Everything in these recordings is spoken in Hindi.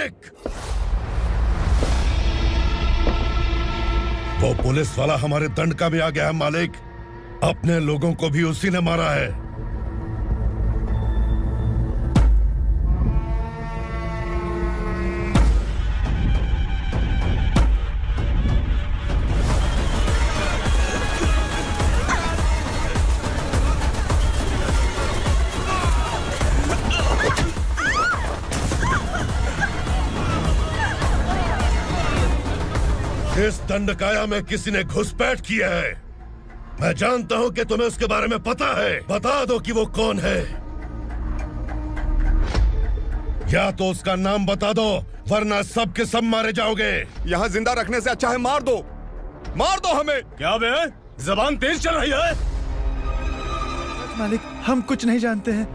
मालिक। वो पुलिस वाला हमारे दंड का भी आ गया है मालिक। अपने लोगों को भी उसी ने मारा है। इस दंडकाया में किसी ने घुसपैठ किया है। मैं जानता हूं कि तुम्हें उसके बारे में पता है। बता दो कि वो कौन है, या तो उसका नाम बता दो, वरना सब के सब मारे जाओगे। यहाँ जिंदा रखने से अच्छा है मार दो हमें। क्या बे, जबान तेज चल रही है? मालिक, हम कुछ नहीं जानते हैं।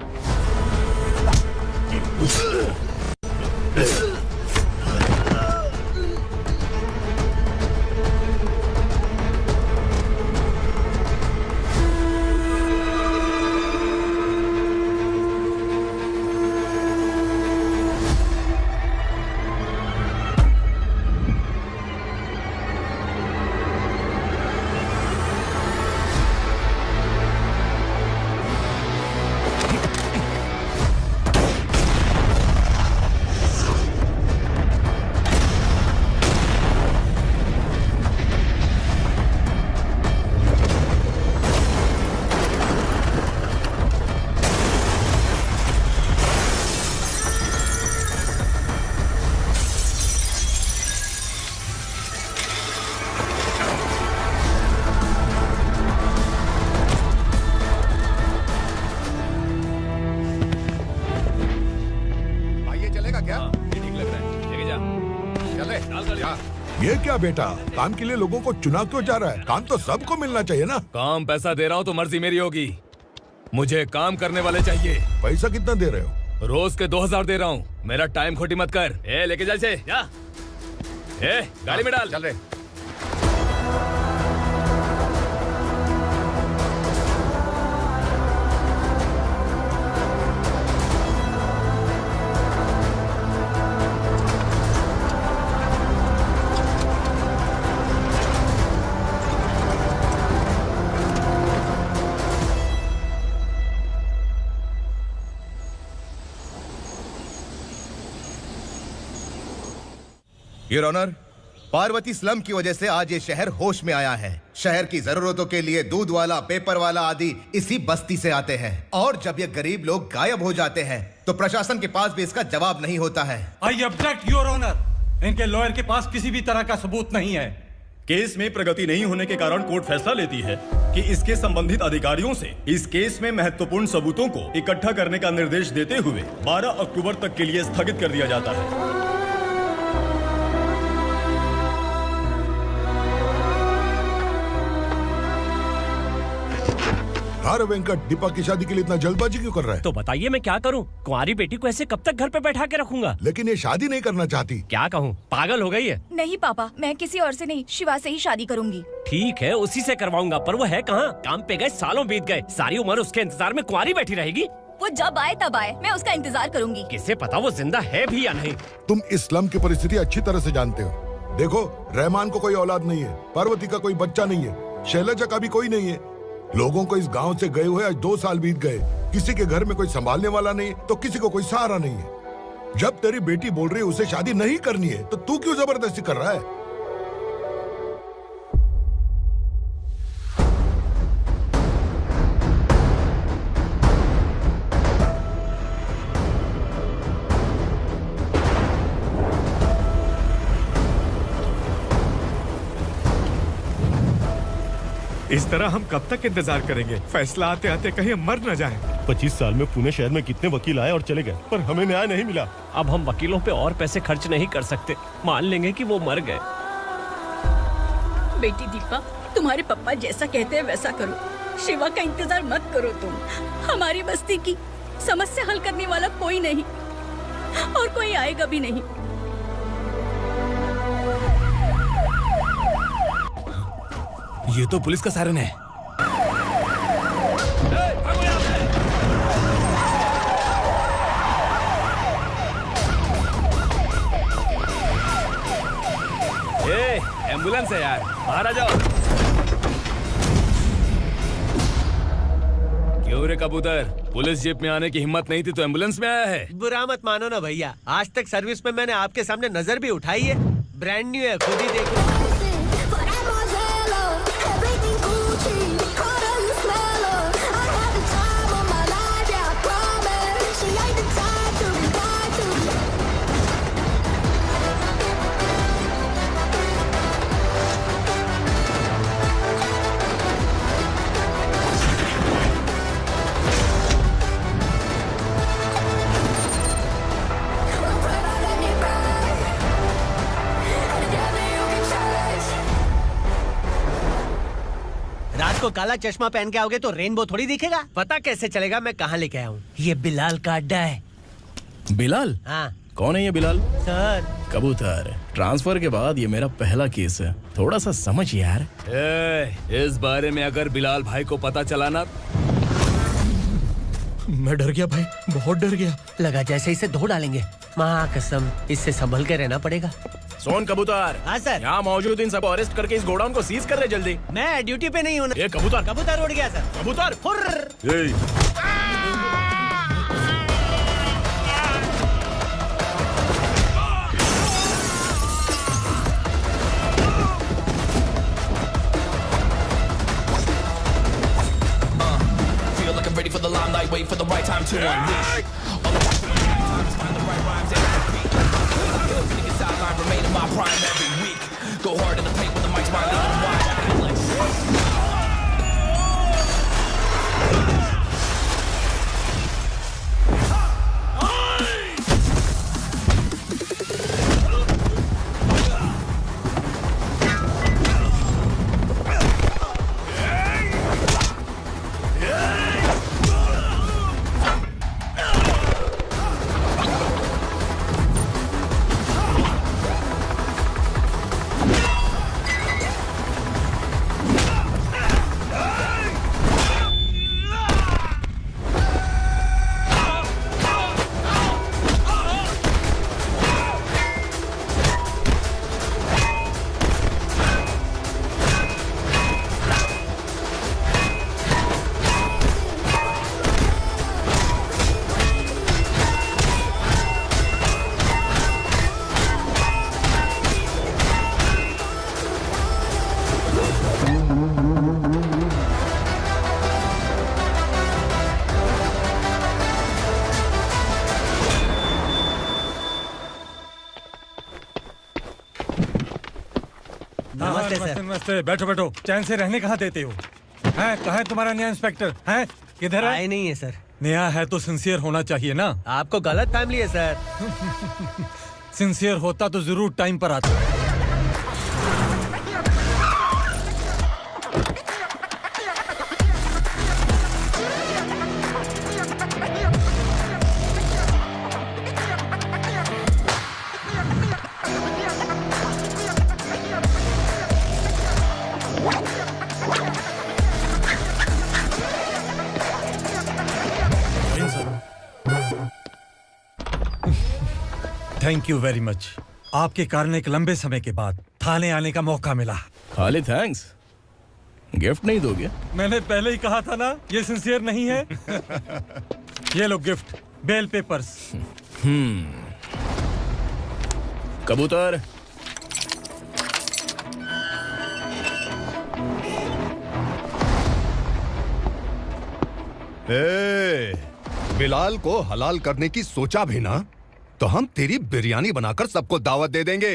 ये क्या बेटा, काम के लिए लोगों को चुना क्यों जा रहा है? काम तो सबको मिलना चाहिए ना। काम पैसा दे रहा हूँ तो मर्जी मेरी होगी। मुझे काम करने वाले चाहिए। पैसा कितना दे रहे हो? रोज के 2000 दे रहा हूँ। मेरा टाइम खोटी मत कर। लेके जा इसे, जा। गाड़ी में डाल। चल रहे। योर ऑनर, पार्वती स्लम की वजह से आज ये शहर होश में आया है। शहर की जरूरतों के लिए दूध वाला, पेपर वाला आदि इसी बस्ती से आते हैं, और जब ये गरीब लोग गायब हो जाते हैं तो प्रशासन के पास भी इसका जवाब नहीं होता है। I object your honour. इनके लॉयर के पास किसी भी तरह का सबूत नहीं है। केस में प्रगति नहीं होने के कारण कोर्ट फैसला लेती है कि इसके संबंधित अधिकारियों से इस केस में महत्वपूर्ण सबूतों को इकट्ठा करने का निर्देश देते हुए 12 अक्टूबर तक के लिए स्थगित कर दिया जाता है। अरे वेंकट, दीपा की शादी के लिए इतना जल्दबाजी क्यों कर रहा है? तो बताइए मैं क्या करूं? कुंवारी बेटी को ऐसे कब तक घर पे बैठा के रखूंगा? लेकिन ये शादी नहीं करना चाहती। क्या कहूं, पागल हो गई है? नहीं पापा, मैं किसी और से नहीं, शिवा से ही शादी करूंगी। ठीक है, उसी से करवाऊंगा, पर वो है कहाँ? काम पे गए सालों बीत गए, सारी उम्र उसके इंतजार में कुंवारी बैठी रहेगी। वो जब आए तब आए, मैं उसका इंतजार करूंगी। किसे पता वो जिंदा है भी या नहीं। तुम इस्लाम की परिस्थिति अच्छी तरह से जानते हो। देखो, रहमान को कोई औलाद नहीं है, पार्वती का कोई बच्चा नहीं है, शैलजा का भी कोई नहीं है। लोगों को इस गांव से गए हुए आज 2 साल बीत गए। किसी के घर में कोई संभालने वाला नहीं, तो किसी को कोई सहारा नहीं है। जब तेरी बेटी बोल रही है उसे शादी नहीं करनी है, तो तू क्यों जबरदस्ती कर रहा है? इस तरह हम कब तक इंतजार करेंगे? फैसला आते आते कहीं हम मर न जाएं। 25 साल में पुणे शहर में कितने वकील आए और चले गए, पर हमें न्याय नहीं मिला। अब हम वकीलों पे और पैसे खर्च नहीं कर सकते। मान लेंगे कि वो मर गए। बेटी दीपा, तुम्हारे पापा जैसा कहते हैं वैसा करो। शिवा का इंतजार मत करो तुम। हमारी बस्ती की समस्या हल करने वाला कोई नहीं, और कोई आएगा भी नहीं। ये तो पुलिस का सायरन है। एम्बुलेंस है यार, बाहर आ जाओ। क्यों रे कबूतर, पुलिस जीप में आने की हिम्मत नहीं थी तो एम्बुलेंस में आया है? बुरा मत मानो ना भैया, आज तक सर्विस में मैंने आपके सामने नजर भी उठाई है। ब्रांड न्यू है, खुद ही देखो। को काला चश्मा पहन के आओगे तो रेनबो थोड़ी दिखेगा। पता कैसे चलेगा मैं कहाँ लेके आया हूँ? ये बिलाल का अड्डा है। बिलाल? हाँ। कौन है ये बिलाल? सर कबूतर, ट्रांसफर के बाद ये मेरा पहला केस है, थोड़ा सा समझ यार। इस बारे में अगर बिलाल भाई को पता चला ना, मैं डर गया भाई, बहुत डर गया। लगा जैसे इसे धो डालेंगे। माँ कसम, इससे संभल के रहना पड़ेगा। सोन कबूतर। हाँ सर। यहाँ मौजूद इन सबको अरेस्ट करके इस गोडाउन को सीज कर रहे जल्दी। मैं ड्यूटी पे नहीं हूँ। ये कबूतर। कबूतर उड़ गया सर। कबूतर। Feel like I'm ready for the limelight, wait for the right time to unleash. All the times find the right rhymes and repeat. Niggas sideline remain in my prime every week. Go hard in the paint when the mic's my lead and wide. नमस्ते, बैठो बैठो। चैन से रहने कहाँ देते हो? हैं, कहाँ है तुम्हारा नया इंस्पेक्टर? हैं, किधर है? आए नहीं है सर। नया है तो सिंसियर होना चाहिए ना। आपको गलत फैमिली है सर। सिंसियर होता तो जरूर टाइम पर आता। Thank you very much. आपके कारण एक लंबे समय के बाद थाने आने का मौका मिला। खाली थैंक्स, गिफ्ट नहीं दोगे? मैंने पहले ही कहा था ना, ये सिंसियर नहीं है। ये लो गिफ्ट, बेल पेपर्स। कबूतर, बिलाल को हलाल करने की सोचा भी ना, तो हम तेरी बिरयानी बनाकर सबको दावत दे देंगे।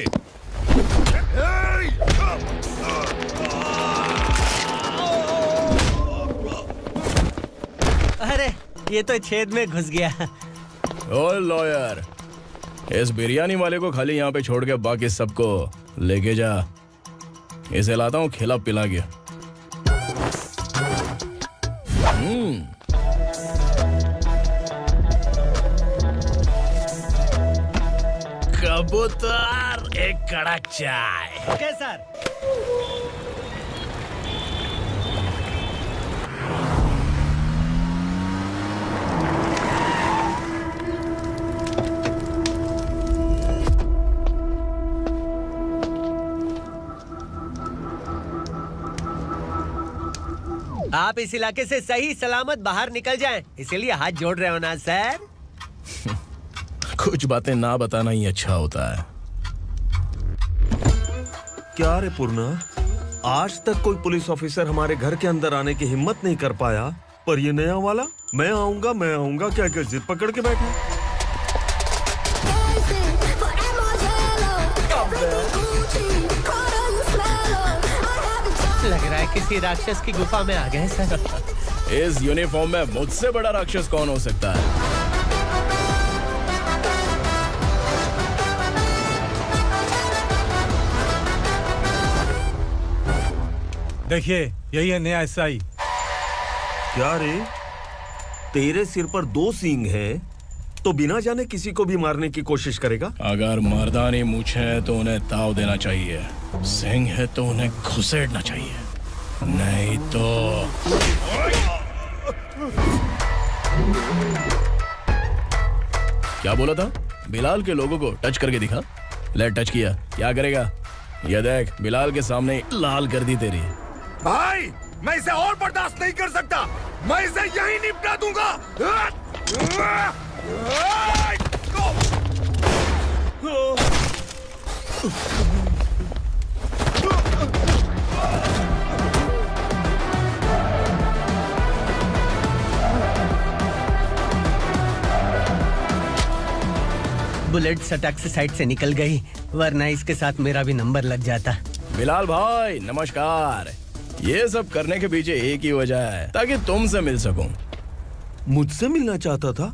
अरे ये तो छेद में घुस गया। ओ लॉयर, इस बिरयानी वाले को खाली यहाँ पे छोड़ के बाकी सबको लेके जा। इसे लाता हूँ खिला पिला के। कबूतर, एक कड़क चाय। Okay sir. आप इस इलाके से सही सलामत बाहर निकल जाएं, इसीलिए हाथ जोड़ रहे हो ना सर? कुछ बातें ना बताना ही अच्छा होता है। क्या रे पूर्णा, आज तक कोई पुलिस ऑफिसर हमारे घर के अंदर आने की हिम्मत नहीं कर पाया, पर ये नया वाला मैं आऊंगा क्या क्या जिद पकड़ के बैठा। लग रहा है किसी राक्षस की गुफा में आ गए सर। इस यूनिफॉर्म में मुझसे बड़ा राक्षस कौन हो सकता है? देखिए, यही है नया एसआई। क्या रे, तेरे सिर पर 2 सींग है तो बिना जाने किसी को भी मारने की कोशिश करेगा? अगर मर्दानी मूंछ है तो उन्हें ताव देना चाहिए, सिंह है तो उन्हें घुसेड़ना चाहिए, नहीं तो। क्या बोला था? बिलाल के लोगों को टच करके दिखा। ले टच किया, क्या करेगा? ये देख, बिलाल के सामने लाल कर दी तेरी। भाई, मैं इसे और बर्दाश्त नहीं कर सकता, मैं इसे यहीं निपटा दूंगा। बुलेट सटक से साइड से निकल गई, वरना इसके साथ मेरा भी नंबर लग जाता। बिलाल भाई नमस्कार। ये सब करने के पीछे एक ही वजह है, ताकि तुमसे मिल सकूं। मुझसे मिलना चाहता था?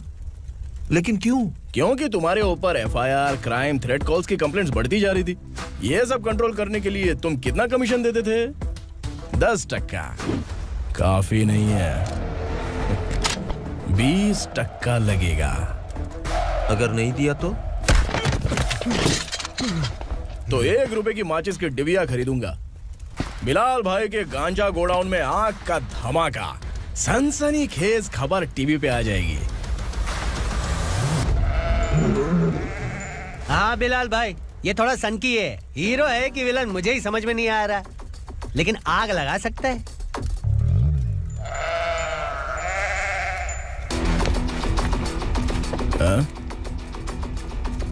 लेकिन क्यों? क्योंकि तुम्हारे ऊपर एफआईआर, क्राइम, थ्रेट कॉल्स की कंप्लेंट्स बढ़ती जा रही थी। ये सब कंट्रोल करने के लिए तुम कितना कमीशन देते थे? 10%। काफी नहीं है, 20% लगेगा। अगर नहीं दिया तो 1 रुपए की माचिस की डिबिया खरीदूंगा। बिलाल भाई के गांजा गोडाउन में आग का धमाका, सनसनीखेज खबर टीवी पे आ जाएगी। हाँ बिलाल भाई, ये थोड़ा सनकी है, हीरो है कि विलन मुझे ही समझ में नहीं आ रहा, लेकिन आग लगा सकता है।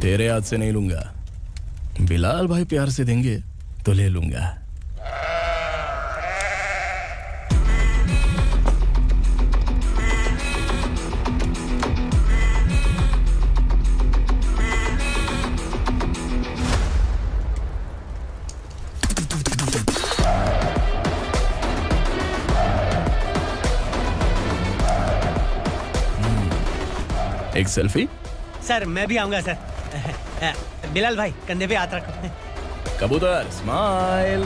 तेरे हाथ से नहीं लूंगा, बिलाल भाई प्यार से देंगे तो ले लूंगा। एक सेल्फी? सर मैं भी आऊंगा सर। बिलाल भाई कंधे पे हाथ रखो। कबूतर स्माइल।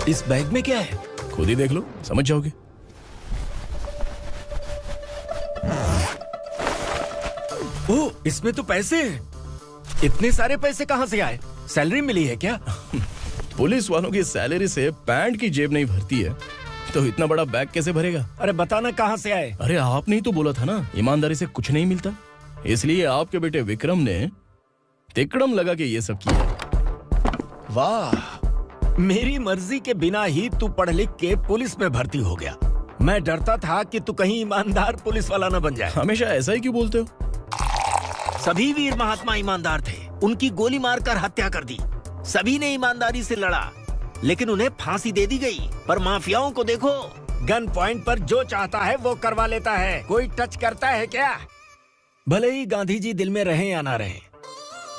इस बैग में क्या है? खुद ही देख लो, समझ जाओगे। ओह, इसमें तो पैसे हैं। इतने सारे पैसे कहां से आए? सैलरी मिली है क्या? पुलिस वालों की सैलरी से पैंट की जेब नहीं भरती है, तो इतना बड़ा बैग कैसे भरेगा? अरे बताना कहां से आए? अरे आपने ही तो बोला था ना, ईमानदारी से कुछ नहीं मिलता, इसलिए आपके बेटे विक्रम ने तिकड़म लगा के ये सब किया। वाह, मेरी मर्जी के बिना ही तू पढ़ लिख के पुलिस में भर्ती हो गया। मैं डरता था कि तू कहीं ईमानदार पुलिस वाला न बन जाए। हमेशा ऐसा ही क्यों बोलते हो? सभी वीर महात्मा ईमानदार थे, उनकी गोली मारकर हत्या कर दी। सभी ने ईमानदारी से लड़ा, लेकिन उन्हें फांसी दे दी गई। पर माफियाओं को देखो, गन पॉइंट पर जो चाहता है वो करवा लेता है। कोई टच करता है क्या? भले ही गांधी जी दिल में रहे या ना रहे,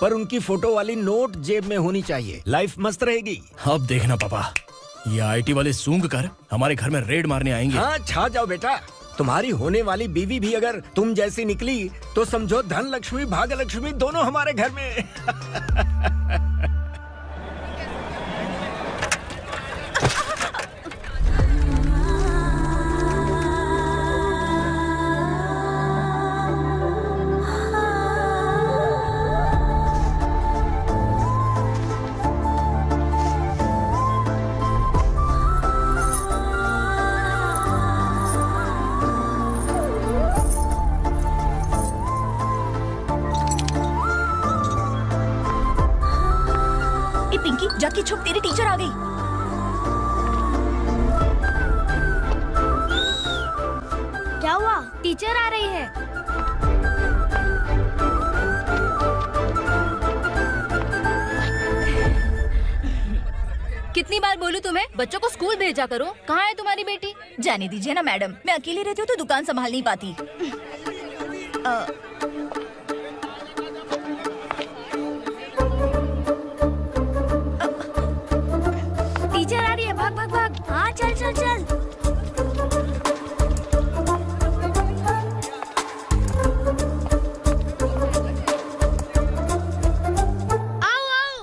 पर उनकी फोटो वाली नोट जेब में होनी चाहिए। लाइफ मस्त रहेगी। अब देखना पापा, ये आईटी वाले सूंघ कर हमारे घर में रेड मारने आएंगे। हाँ, छा जाओ बेटा। तुम्हारी होने वाली बीवी भी अगर तुम जैसी निकली तो समझो धन लक्ष्मी भाग्य लक्ष्मी दोनों हमारे घर में। जाके छुप, तेरी टीचर आ गई। क्या हुआ? टीचर आ रही है। कितनी बार बोलूं तुम्हें, बच्चों को स्कूल भेजा करो। कहाँ है तुम्हारी बेटी? जाने दीजिए ना मैडम, मैं अकेली रहती हूँ तो दुकान संभाल नहीं पाती। टीचर आ रही है, भाग भाग भाग। हाँ चल चल चल। आओ आओ।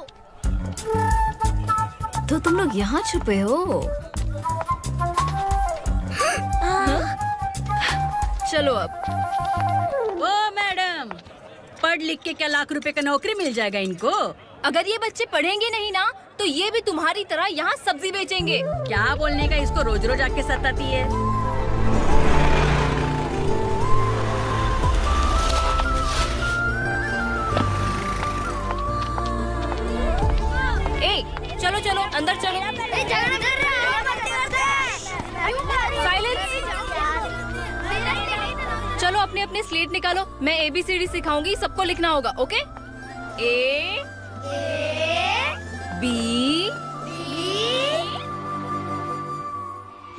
तो तुम लोग यहाँ छुपे हो? चलो अब। ओ मैडम, पढ़ लिख के क्या लाख रुपए का नौकरी मिल जाएगा इनको? अगर ये बच्चे पढ़ेंगे नहीं ना तो ये भी तुम्हारी तरह यहाँ सब्जी बेचेंगे। क्या बोलने का, इसको रोज रोज आके सताती है। ए, चलो चलो अंदर चलो। साइलेंस। चलो अपने अपने स्लेट निकालो, मैं ABCD सिखाऊंगी, सबको लिखना होगा। ओके? A B।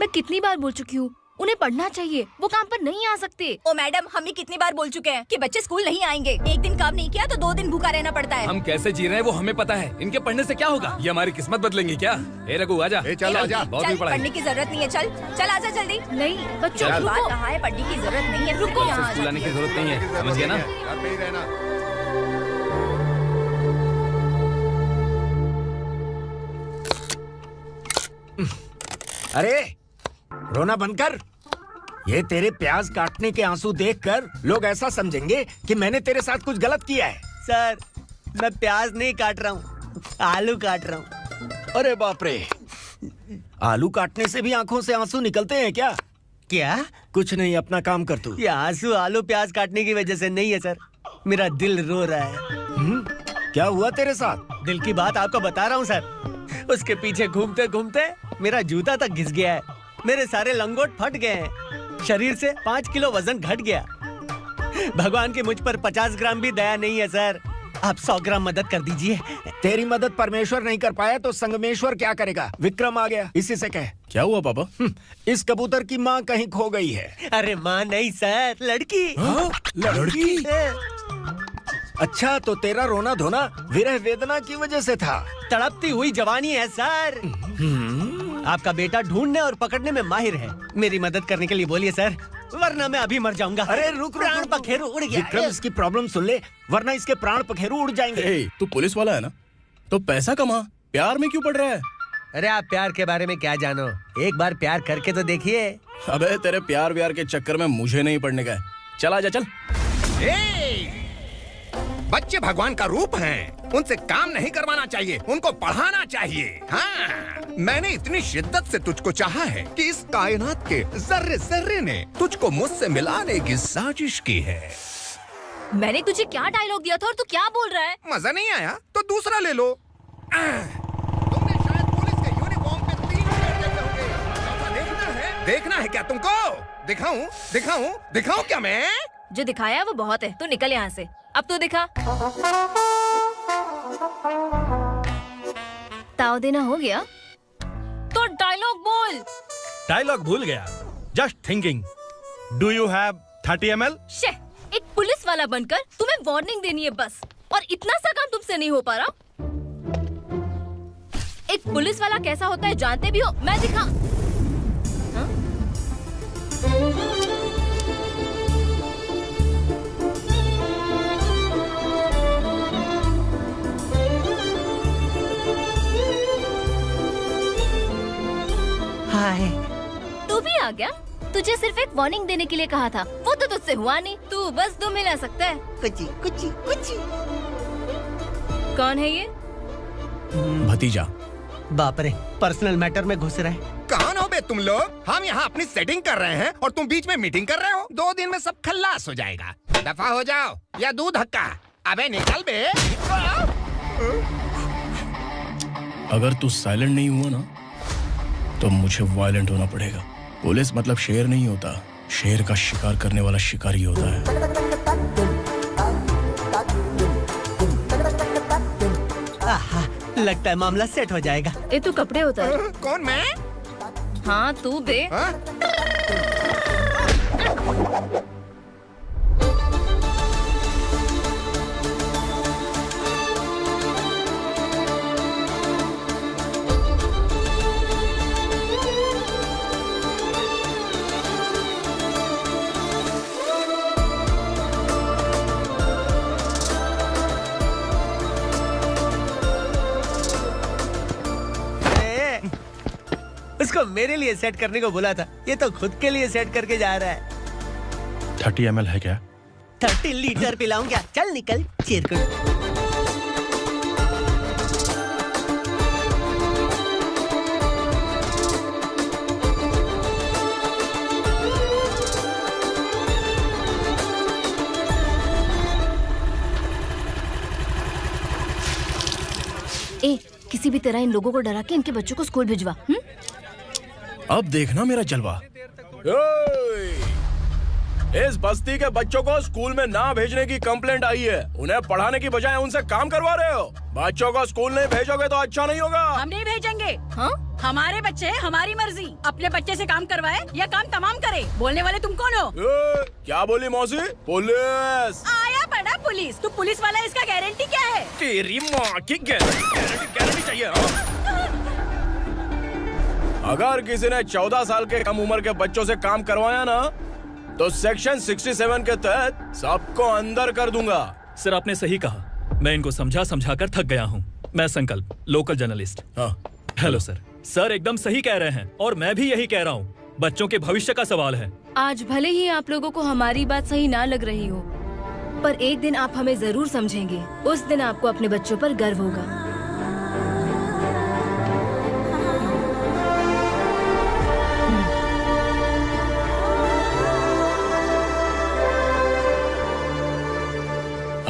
मैं कितनी बार बोल चुकी हूँ, उन्हें पढ़ना चाहिए, वो काम पर नहीं आ सकते। ओ मैडम, हम भी कितनी बार बोल चुके हैं कि बच्चे स्कूल नहीं आएंगे। एक दिन काम नहीं किया तो 2 दिन भूखा रहना पड़ता है। हम कैसे जी रहे हैं वो हमें पता है, इनके पढ़ने से क्या होगा? ये हमारी किस्मत बदलेंगे क्या? ए रघु आजा। चल आजा, बहुत भी पढ़ाई। पढ़ने की जरूरत नहीं है, चल चल आजा जल्दी। नहीं बच्चों, बात कहाँ है, पढ़ने की जरूरत नहीं है, रुको। स्कूल आने की जरूरत नहीं है, समझ गया ना? घर पे ही रहना। अरे रोना बंद कर। ये तेरे प्याज काटने के आंसू देखकर लोग ऐसा समझेंगे कि मैंने तेरे साथ कुछ गलत किया है। सर, मैं प्याज नहीं काट रहा हूँ, आलू काट रहा हूँ। अरे बाप रे, आलू काटने से भी आंखों से आंसू निकलते हैं क्या? क्या? कुछ नहीं, अपना काम कर तू। ये आंसू आलू प्याज काटने की वजह से नहीं है सर, मेरा दिल रो रहा है। क्या हुआ तेरे साथ? दिल की बात आपको बता रहा हूँ सर। उसके पीछे घूमते घूमते मेरा जूता तक घिस गया है, मेरे सारे लंगोट फट गए हैं, शरीर से 5 किलो वजन घट गया। भगवान की मुझ पर 50 ग्राम भी दया नहीं है सर, आप 100 ग्राम मदद कर दीजिए। तेरी मदद परमेश्वर नहीं कर पाया तो संगमेश्वर क्या करेगा? विक्रम आ गया, इसी से कह। क्या हुआ पापा? इस कबूतर की माँ कहीं खो गई है। अरे माँ नहीं सर, लड़की। लड़की? अच्छा, तो तेरा रोना धोना विरह वेदना की वजह से था। तड़पती हुई जवानी है सर। आपका बेटा ढूंढने और पकड़ने में माहिर है, मेरी मदद करने के लिए बोलिए सर, वरना मैं अभी मर जाऊंगा। अरे रुक, प्राण पखेरु उड़ गया। विक्रम, इसकी प्रॉब्लम सुन ले, वरना इसके प्राण पखेरु उड़ जाएंगे। तू पुलिस वाला है ना, तो पैसा कमा, प्यार में क्यों पड़ रहा है? अरे आप प्यार के बारे में क्या जानो, एक बार प्यार करके तो देखिए। अबे तेरे प्यार व्यार के चक्कर में मुझे नहीं पड़ने का है, चल आजा चल। बच्चे भगवान का रूप हैं, उनसे काम नहीं करवाना चाहिए, उनको पढ़ाना चाहिए। हाँ, मैंने इतनी शिद्दत से तुझको चाहा है कि इस कायनात के जर्रे जर्रे ने तुझको मुझसे मिलाने की साजिश की है। मैंने तुझे क्या डायलॉग दिया था और तू क्या बोल रहा है? मजा नहीं आया तो दूसरा ले लो। तुमने शायद पुलिस के यूनिफॉर्म पे 3 शेर देखे होंगे। देखना है क्या तुमको? दिखाऊं दिखाऊं दिखाऊं क्या मैं? जो दिखाया है वो बहुत है, तू निकल यहाँ से। अब तो दिखा। ताव देना हो गया तो डायलॉग बोल। डायलॉग भूल गया। Just thinking, do you have 30 ml? एक पुलिस वाला बनकर तुम्हें वार्निंग देनी है बस, और इतना सा काम तुमसे नहीं हो पा रहा। एक पुलिस वाला कैसा होता है जानते भी हो, मैं दिखा। हाँ? हाय, तू भी आ गया? तुझे सिर्फ एक वार्निंग देने के लिए कहा था, वो तो तुझसे हुआ नहीं। तू बस 2 मिला सकता है। कुची कुची कुची। कौन है ये? भतीजा। बाप रे, पर्सनल मैटर में घुस रहे। कौन हो बे तुम लोग? हम यहाँ अपनी सेटिंग कर रहे हैं और तुम बीच में मीटिंग कर रहे हो। 2 दिन में सब खल्लास हो जाएगा। दफा हो जाओ या दूध हक्का। अबे निकल बे। अगर तू साइलेंट नहीं हुआ ना तो मुझे वायलेंट होना पड़ेगा। पुलिस मतलब शेर नहीं होता, शेर का शिकार करने वाला शिकारी होता है। आहा, लगता है मामला सेट हो जाएगा। ये तो कपड़े होता है। कौन मैं? हाँ तू बे। उसको मेरे लिए सेट करने को बोला था, ये तो खुद के लिए सेट करके जा रहा है। 30 ml है क्या? 30 लीटर पिलाऊं क्या? चल निकल चिरकुट। ए, किसी भी तरह इन लोगों को डरा के इनके बच्चों को स्कूल भिजवा। अब देखना मेरा जलवा। इस बस्ती के बच्चों को स्कूल में ना भेजने की कंप्लेंट आई है। उन्हें पढ़ाने की बजाय उनसे काम करवा रहे हो। बच्चों को स्कूल नहीं भेजोगे तो अच्छा नहीं होगा। हम नहीं भेजेंगे। हाँ? हमारे बच्चे हमारी मर्जी। अपने बच्चे से काम करवाए या काम तमाम करे। बोलने वाले तुम कौन हो? क्या बोली मौसी? पुलिस आया पड़ा पुलिस। तू पुलिस वाला, इसका गारंटी क्या है? तेरी माँ की गारंटी चाहिए। अगर किसी ने 14 साल के कम उम्र के बच्चों से काम करवाया ना तो सेक्शन 67 के तहत सबको अंदर कर दूंगा। सर आपने सही कहा। मैं इनको समझा कर थक गया हूँ। मैं संकल्प, local journalist. Hello sir. Sir एकदम सही कह रहे हैं और मैं भी यही कह रहा हूँ। बच्चों के भविष्य का सवाल है। आज भले ही आप लोगों को हमारी बात सही ना लग रही हो, पर एक दिन आप हमें जरूर समझेंगे। उस दिन आपको अपने बच्चों पर गर्व होगा।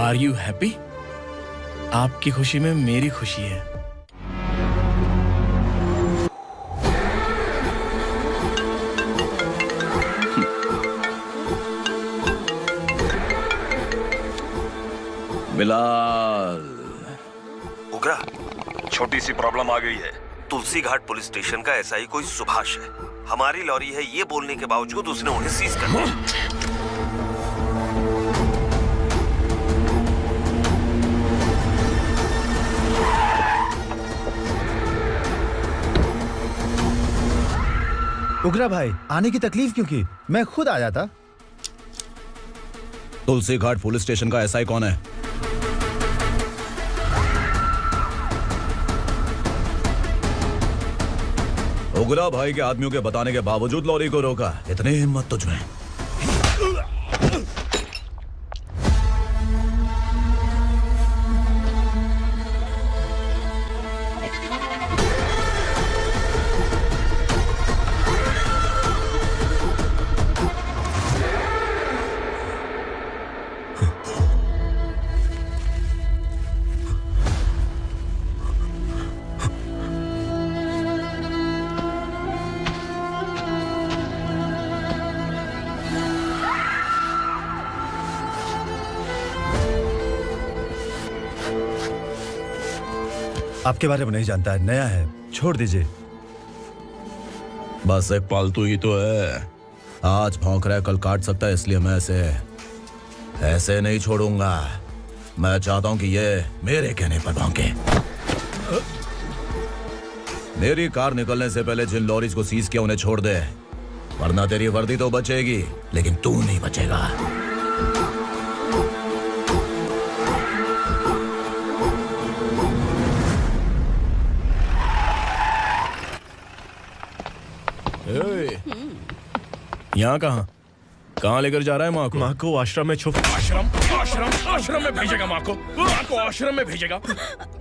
Are you happy? आपकी खुशी में मेरी खुशी है। बिलाल। उग्रा, छोटी सी प्रॉब्लम आ गई है। तुलसी घाट पुलिस स्टेशन का एसआई कोई सुभाष है। हमारी लॉरी है ये बोलने के बावजूद उसने उन्हें सीज कर दिया। उग्रा भाई, आने की तकलीफ क्यों की? मैं खुद आ जाता। तुलसी घाट पुलिस स्टेशन का एसआई कौन है? उग्रा भाई के आदमियों के बताने के बावजूद लॉरी को रोका। इतनी हिम्मत तुझमें? आपके बारे में नहीं जानता है, नया है, छोड़ दीजिए। बस एक पालतू ही तो है। आज भौंक रहा है, कल काट सकता है, इसलिए मैं ऐसे नहीं छोड़ूंगा। मैं चाहता हूं कि ये मेरे कहने पर भौंके। मेरी कार निकलने से पहले जिन लॉरीज को सीज किया उन्हें छोड़ दे, वरना तेरी वर्दी तो बचेगी लेकिन तू नहीं बचेगा। यहाँ कहाँ लेकर जा रहा है माँ को? माँ को आश्रम में छुप। आश्रम में भेजेगा माँ को? माँ को आश्रम में भेजेगा?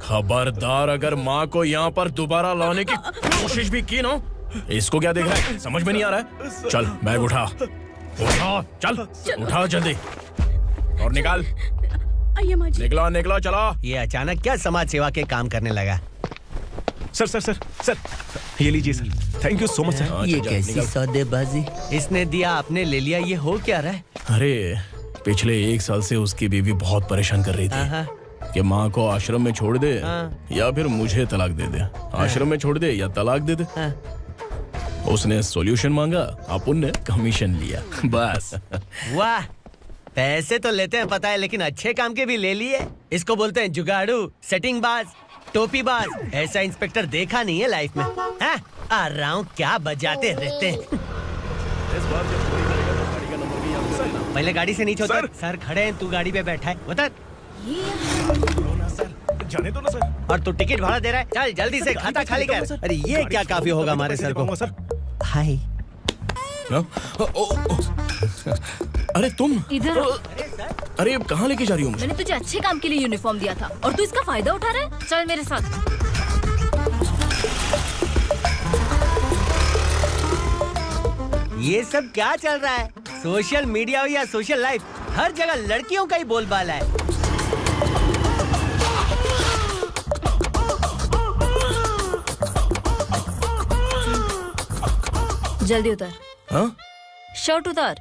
खबरदार, अगर माँ को यहाँ पर दोबारा लाने की कोशिश भी की ना। इसको क्या देख रहा है? समझ में नहीं आ रहा है? चल बैग उठा, चल उठा जल्दी और निकाल। निकला चला। ये अचानक क्या समाज सेवा के काम करने लगा? सर सर सर सर ये लीजिए sir, thank you so much sir. ये कैसी सौदेबाजी? इसने दिया आपने ले लिया, ये हो क्या रहा है? अरे पिछले 1 साल से उसकी बीवी बहुत परेशान कर रही थी कि माँ को आश्रम में छोड़ दे या फिर मुझे तलाक दे दे, आश्रम में छोड़ दे या तलाक दे दे। उसने सॉल्यूशन मांगा, अपन ने कमीशन लिया, बस। वाह, पैसे तो लेते हैं पता है, लेकिन अच्छे काम के भी ले लिए। इसको बोलते हैं जुगाड़ू, सेटिंग बाज, टोपी बाज। ऐसा इंस्पेक्टर देखा नहीं है लाइफ में। हाँ? आ रहा हूँ, क्या बजाते रहते हैं। पहले गाड़ी से नीचे उतर। सर खड़े हैं, तू गाड़ी पे बैठा है, उतर। जाने दो ना सर। और तू टिकट भाड़ा दे रहा है, चल जल्दी से खाता खाली कर। अरे ये क्या काफी होगा हमारे सर को। हाय। अरे तुम इधर। अरे कहाँ लेके जा रही हो मुझे? मैंने तुझे अच्छे काम के लिए यूनिफॉर्म दिया था और तू इसका फायदा उठा रहा है। चल मेरे साथ। ये सब क्या चल रहा है? सोशल मीडिया हो या सोशल लाइफ, हर जगह लड़कियों का ही बोलबाला है। जल्दी उतर। हाँ? शर्ट उतार।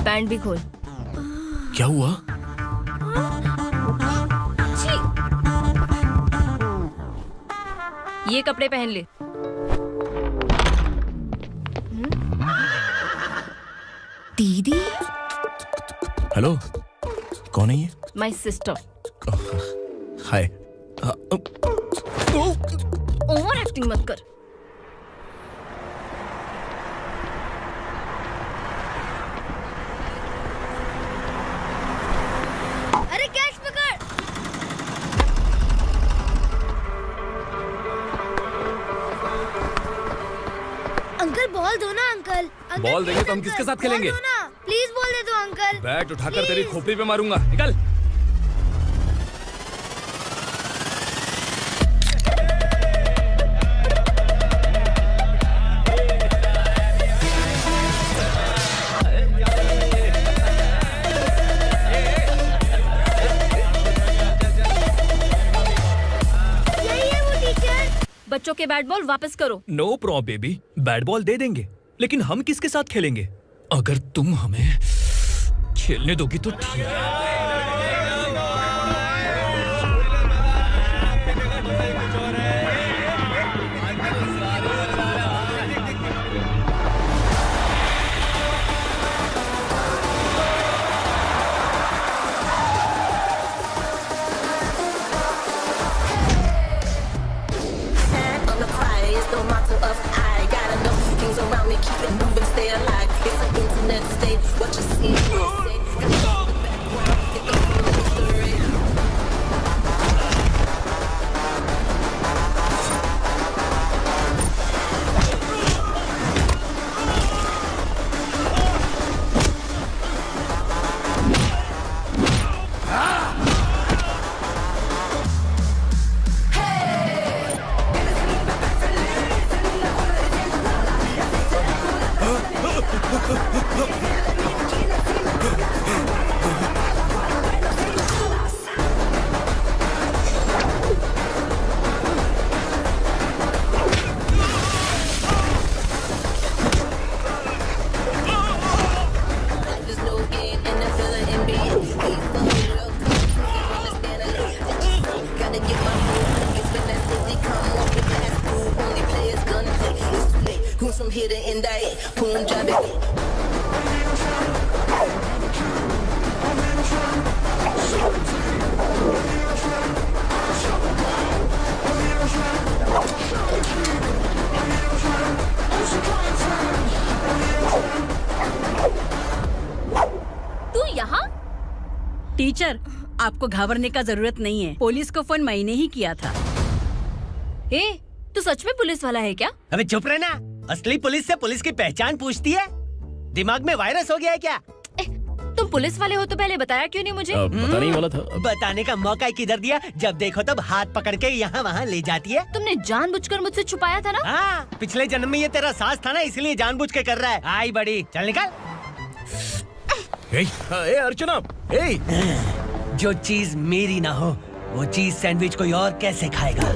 पैंट भी खोल। क्या हुआ? ये कपड़े पहन ले। दीदी। हेलो, कौन है ये? My sister. Hi. Over acting मत कर। अरे कैच पकड़। अंकल बॉल दो ना अंकल। बॉल देंगे तो हम किसके साथ खेलेंगे? प्लीज बॉल दे दो अंकल। बैट उठाकर तेरी खोपड़ी पे मारूंगा, निकल। बच्चों के बैट बॉल वापस करो। No problem baby, bat ball दे देंगे, लेकिन हम किसके साथ खेलेंगे? अगर तुम हमें खेलने दोगी तो ठीक है। टीचर, आपको घबराने का जरूरत नहीं है। पुलिस को फोन मैंने ही किया था। ए, तू सच में पुलिस वाला है क्या? अबे चुप रहना। असली पुलिस से पुलिस की पहचान पूछती है? दिमाग में वायरस हो गया है क्या? तुम पुलिस वाले हो तो पहले बताया क्यों नहीं मुझे? बताने ही वाला था। बताने का मौका किधर दिया? जब देखो तब हाथ पकड़ के यहाँ वहाँ ले जाती है। तुमने जानबूझकर मुझसे छुपाया था ना? हाँ, पिछले जन्म में ये तेरा सास था ना, इसलिए जानबूझ के कर रहा है। आई बड़ी, चल निकल। ए अर्चना, जो चीज मेरी ना हो वो चीज सैंडविच कोई और कैसे खाएगा?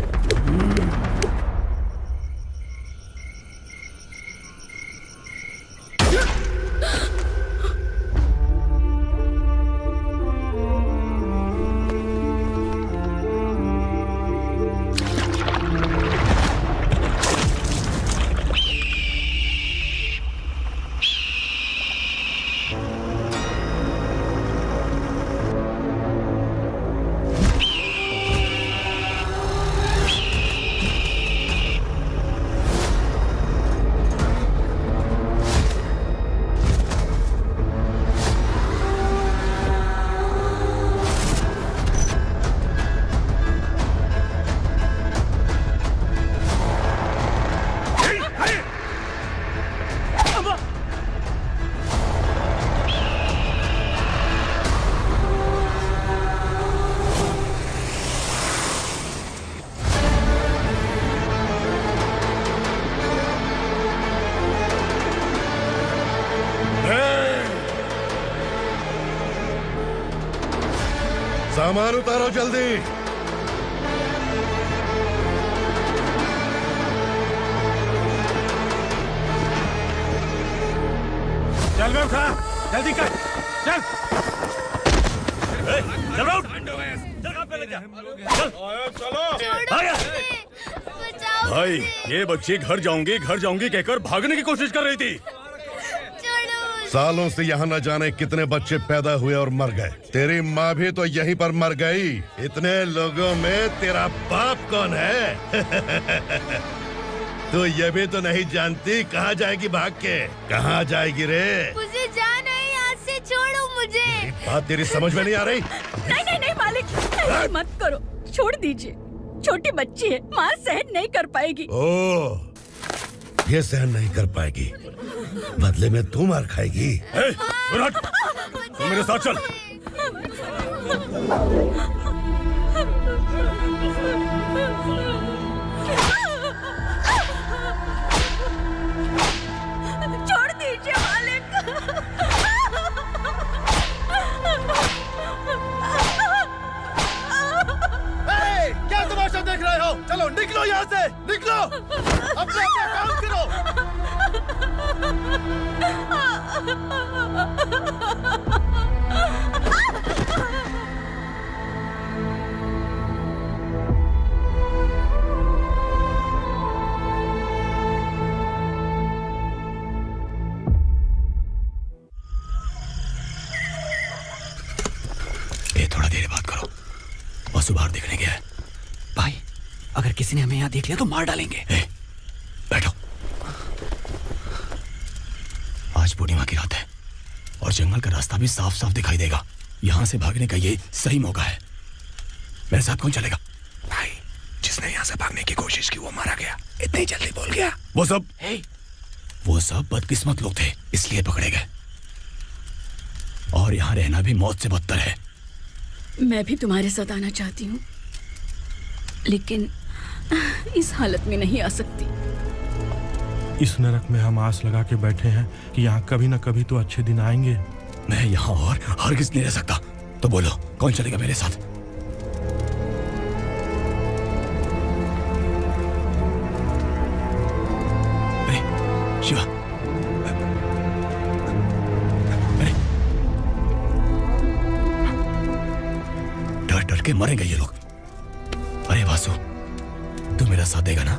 सामान उतारो जल्दी। चल बे उठा, जल्दी कर, चल। चल उठ, चल पे लग जा, चलो। भाई, ये बच्ची घर जाऊंगी कहकर भागने की कोशिश कर रही थी। सालों से यहाँ न जाने कितने बच्चे पैदा हुए और मर गए। तेरी माँ भी तो यहीं पर मर गई। इतने लोगों में तेरा बाप कौन है? तो ये भी तो नहीं जानती कहाँ जाएगी भाग के? कहाँ जाएगी रे? मुझे जाना है, यहाँ से छोड़ो मुझे। बात तेरी समझ में नहीं आ रही? नहीं मालिक, ऐसे मत करो, छोड़ दीजिए। छोटी बच्ची है, माँ सहन नहीं कर पाएगी। ओह, ये सहन नहीं कर पाएगी, बदले में तू मार खाएगी। विराट, तू मेरे साथ चल। छोड़ दीजिए मालिक। क्या तमाशा देख रहे हो? चलो निकलो यहाँ से, निकलो, अपना काम करो। थोड़ा देर बात करो, बस बाहर देखने गया है। भाई, अगर किसी ने हमें यहाँ देख लिया तो मार डालेंगे। बैठो। आज पूर्णिमा की रात है और जंगल का रास्ता भी साफ साफ दिखाई देगा। यहाँ से भागने का ये सही मौका है। मेरे साथ कौन चलेगा? भाई, जिसने यहाँ से भागने की कोशिश की वो मारा गया। इतनी जल्दी बोल गया। वो सब बदकिस्मत लोग थे, इसलिए पकड़े गए। और यहाँ रहना भी मौत से बदतर है। मैं भी तुम्हारे साथ आना चाहती हूँ, लेकिन इस हालत में नहीं आ सकती। इस नरक में हम आस लगा के बैठे हैं कि यहाँ कभी न कभी तो अच्छे दिन आएंगे। मैं यहाँ और हरगिज़ नहीं रह सकता। तो बोलो, कौन चलेगा मेरे साथ? अरे शिवा, अरे डर डर के मरेंगे ये लोग। अरे वासु, तू मेरा साथ देगा ना?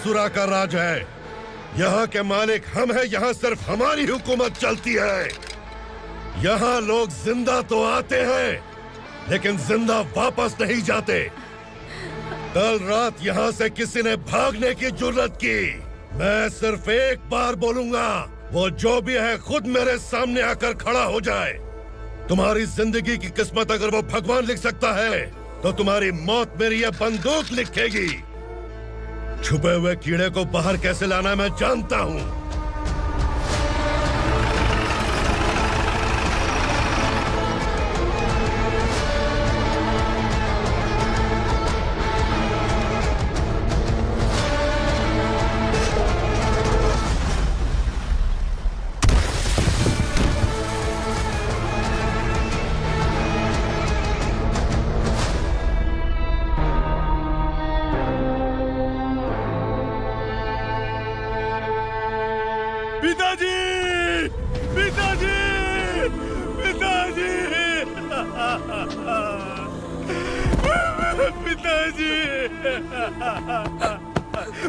असुरा का राज है। यहाँ के मालिक हम हैं, यहाँ सिर्फ हमारी हुकूमत चलती है। यहाँ लोग जिंदा तो आते हैं लेकिन जिंदा वापस नहीं जाते। कल रात यहाँ से किसी ने भागने की जुर्रत की, मैं सिर्फ एक बार बोलूंगा, वो जो भी है खुद मेरे सामने आकर खड़ा हो जाए। तुम्हारी जिंदगी की किस्मत अगर वो भगवान लिख सकता है तो तुम्हारी मौत मेरी ये बंदूक लिखेगी। छुपे हुए कीड़े को बाहर कैसे लाना मैं जानता हूँ।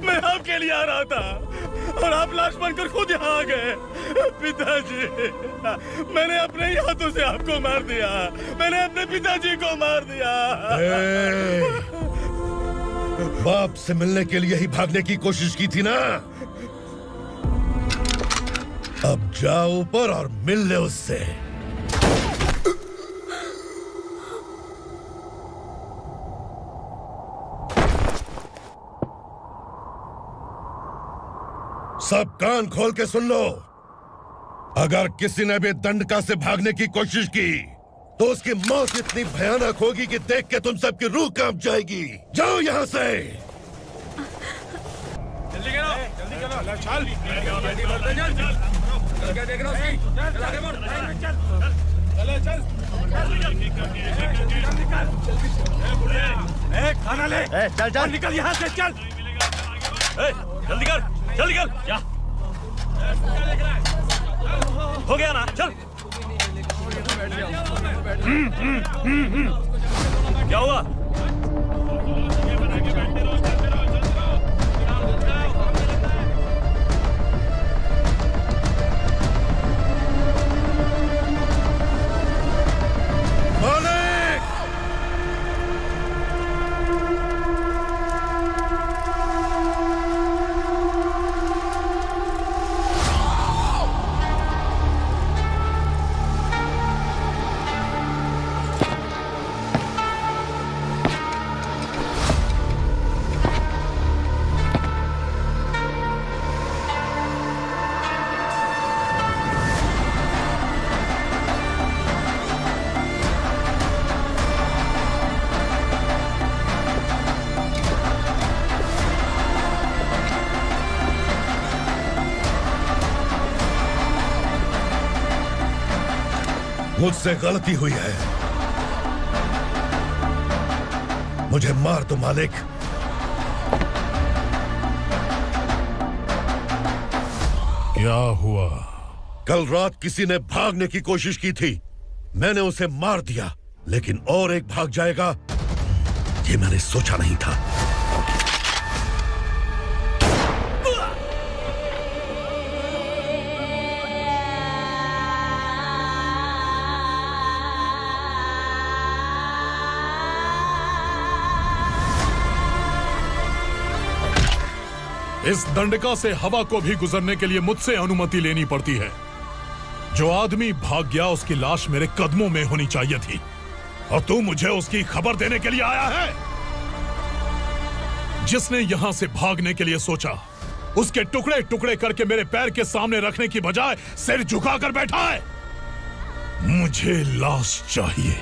मैं आपके लिए आ रहा था और आप लाश बनकर खुद यहाँ आ गए। पिताजी, मैंने अपने ही हाथों से आपको मार दिया। मैंने अपने पिताजी को मार दिया। बाप से मिलने के लिए ही भागने की कोशिश की थी ना? अब जाओ ऊपर और मिल ले उससे। सब कान खोल के सुन लो। अगर किसी ने भी दंडका से भागने की कोशिश की तो उसकी मौत इतनी भयानक होगी कि देख के तुम सबकी रूह कांप जाएगी। जाओ यहाँ से। जल्दी करो, जल्दी करो। चल, क्या देख रहा है? चल आगे बढ़, चल, चल, चल। खाना ले। चल चल निकल यहाँ से, चल। जल्दी कर, जल्दी कर। क्या हो गया ना? चल। क्या हुआ? मुझसे गलती हुई है, मुझे मार दो मालिक। क्या हुआ? कल रात किसी ने भागने की कोशिश की थी, मैंने उसे मार दिया, लेकिन और एक भाग जाएगा ये मैंने सोचा नहीं था। इस दंडका से हवा को भी गुजरने के लिए मुझसे अनुमति लेनी पड़ती है। जो आदमी भाग गया उसकी लाश मेरे कदमों में होनी चाहिए थी, और तू मुझे उसकी खबर देने के लिए आया है। जिसने यहां से भागने के लिए सोचा उसके टुकड़े टुकड़े करके मेरे पैर के सामने रखने की बजाय सिर झुकाकर बैठा है। मुझे लाश चाहिए,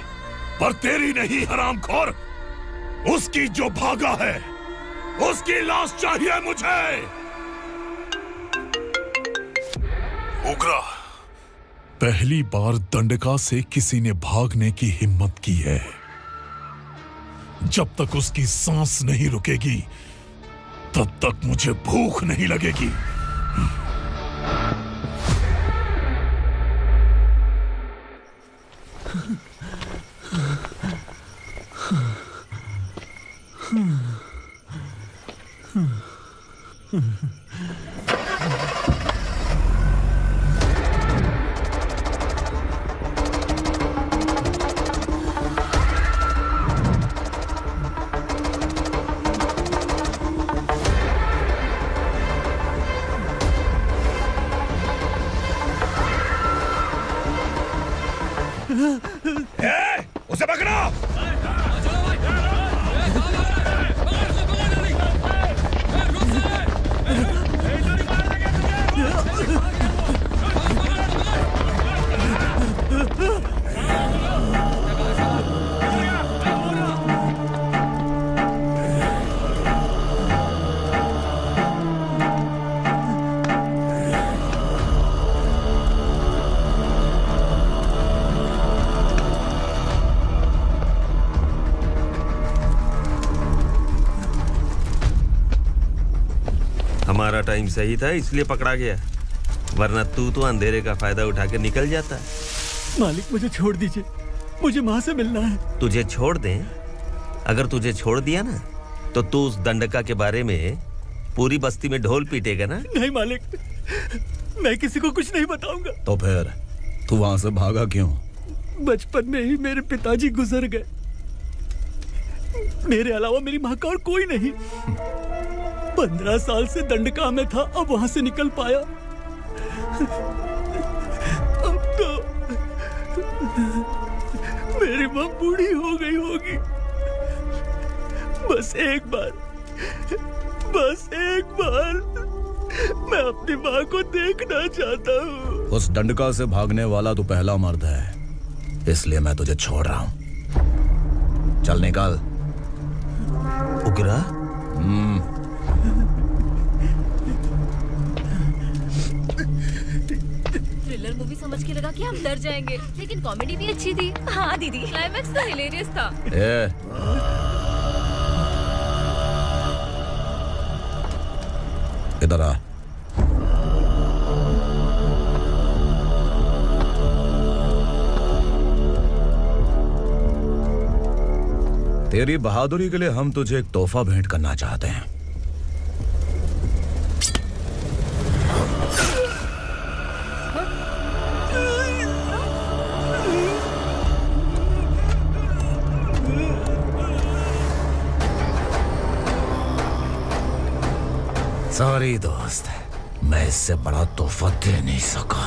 पर तेरी नहीं हरामखोर, उसकी जो भागा है उसकी लाश चाहिए मुझे। उग्रा, पहली बार दंडका से किसी ने भागने की हिम्मत की है। जब तक उसकी सांस नहीं रुकेगी तब तक मुझे भूख नहीं लगेगी। उसे पकड़ो। हमारा टाइम सही था इसलिए पकड़ा गया, वरना तू तो अंधेरे का फायदा उठा के निकल जाता। मालिक मुझे छोड़ दीजिए, मुझे माँ से मिलना है। तुझे छोड़ दें? अगर तुझे छोड़ दिया ना तो तू उस दंडका के बारे में पूरी बस्ती में ढोल पीटेगा ना। नहीं मालिक, मैं किसी को कुछ नहीं बताऊंगा। तो फिर तू वहां से भागा क्यों? बचपन में ही मेरे पिताजी गुजर गए, मेरे अलावा मेरी माँ का और कोई नहीं। 15 साल से दंडका में था, अब वहां से निकल पाया। अब तो मेरी माँ बूढ़ी हो गई होगी। बस एक बार मैं अपनी माँ को देखना चाहता हूँ। उस दंडका से भागने वाला तू पहला मर्द है, इसलिए मैं तुझे छोड़ रहा हूँ। चल निकल। उग्रा? थ्रिलर मूवी समझ के लगा कि हम डर जाएंगे, लेकिन कॉमेडी भी अच्छी थी। हाँ दीदी, क्लाइमैक्स तो हिलेरियस था। इधर आ। तेरी बहादुरी के लिए हम तुझे एक तोहफा भेंट करना चाहते हैं। सॉरी दोस्त, मैं इससे बड़ा तोहफा दे नहीं सका।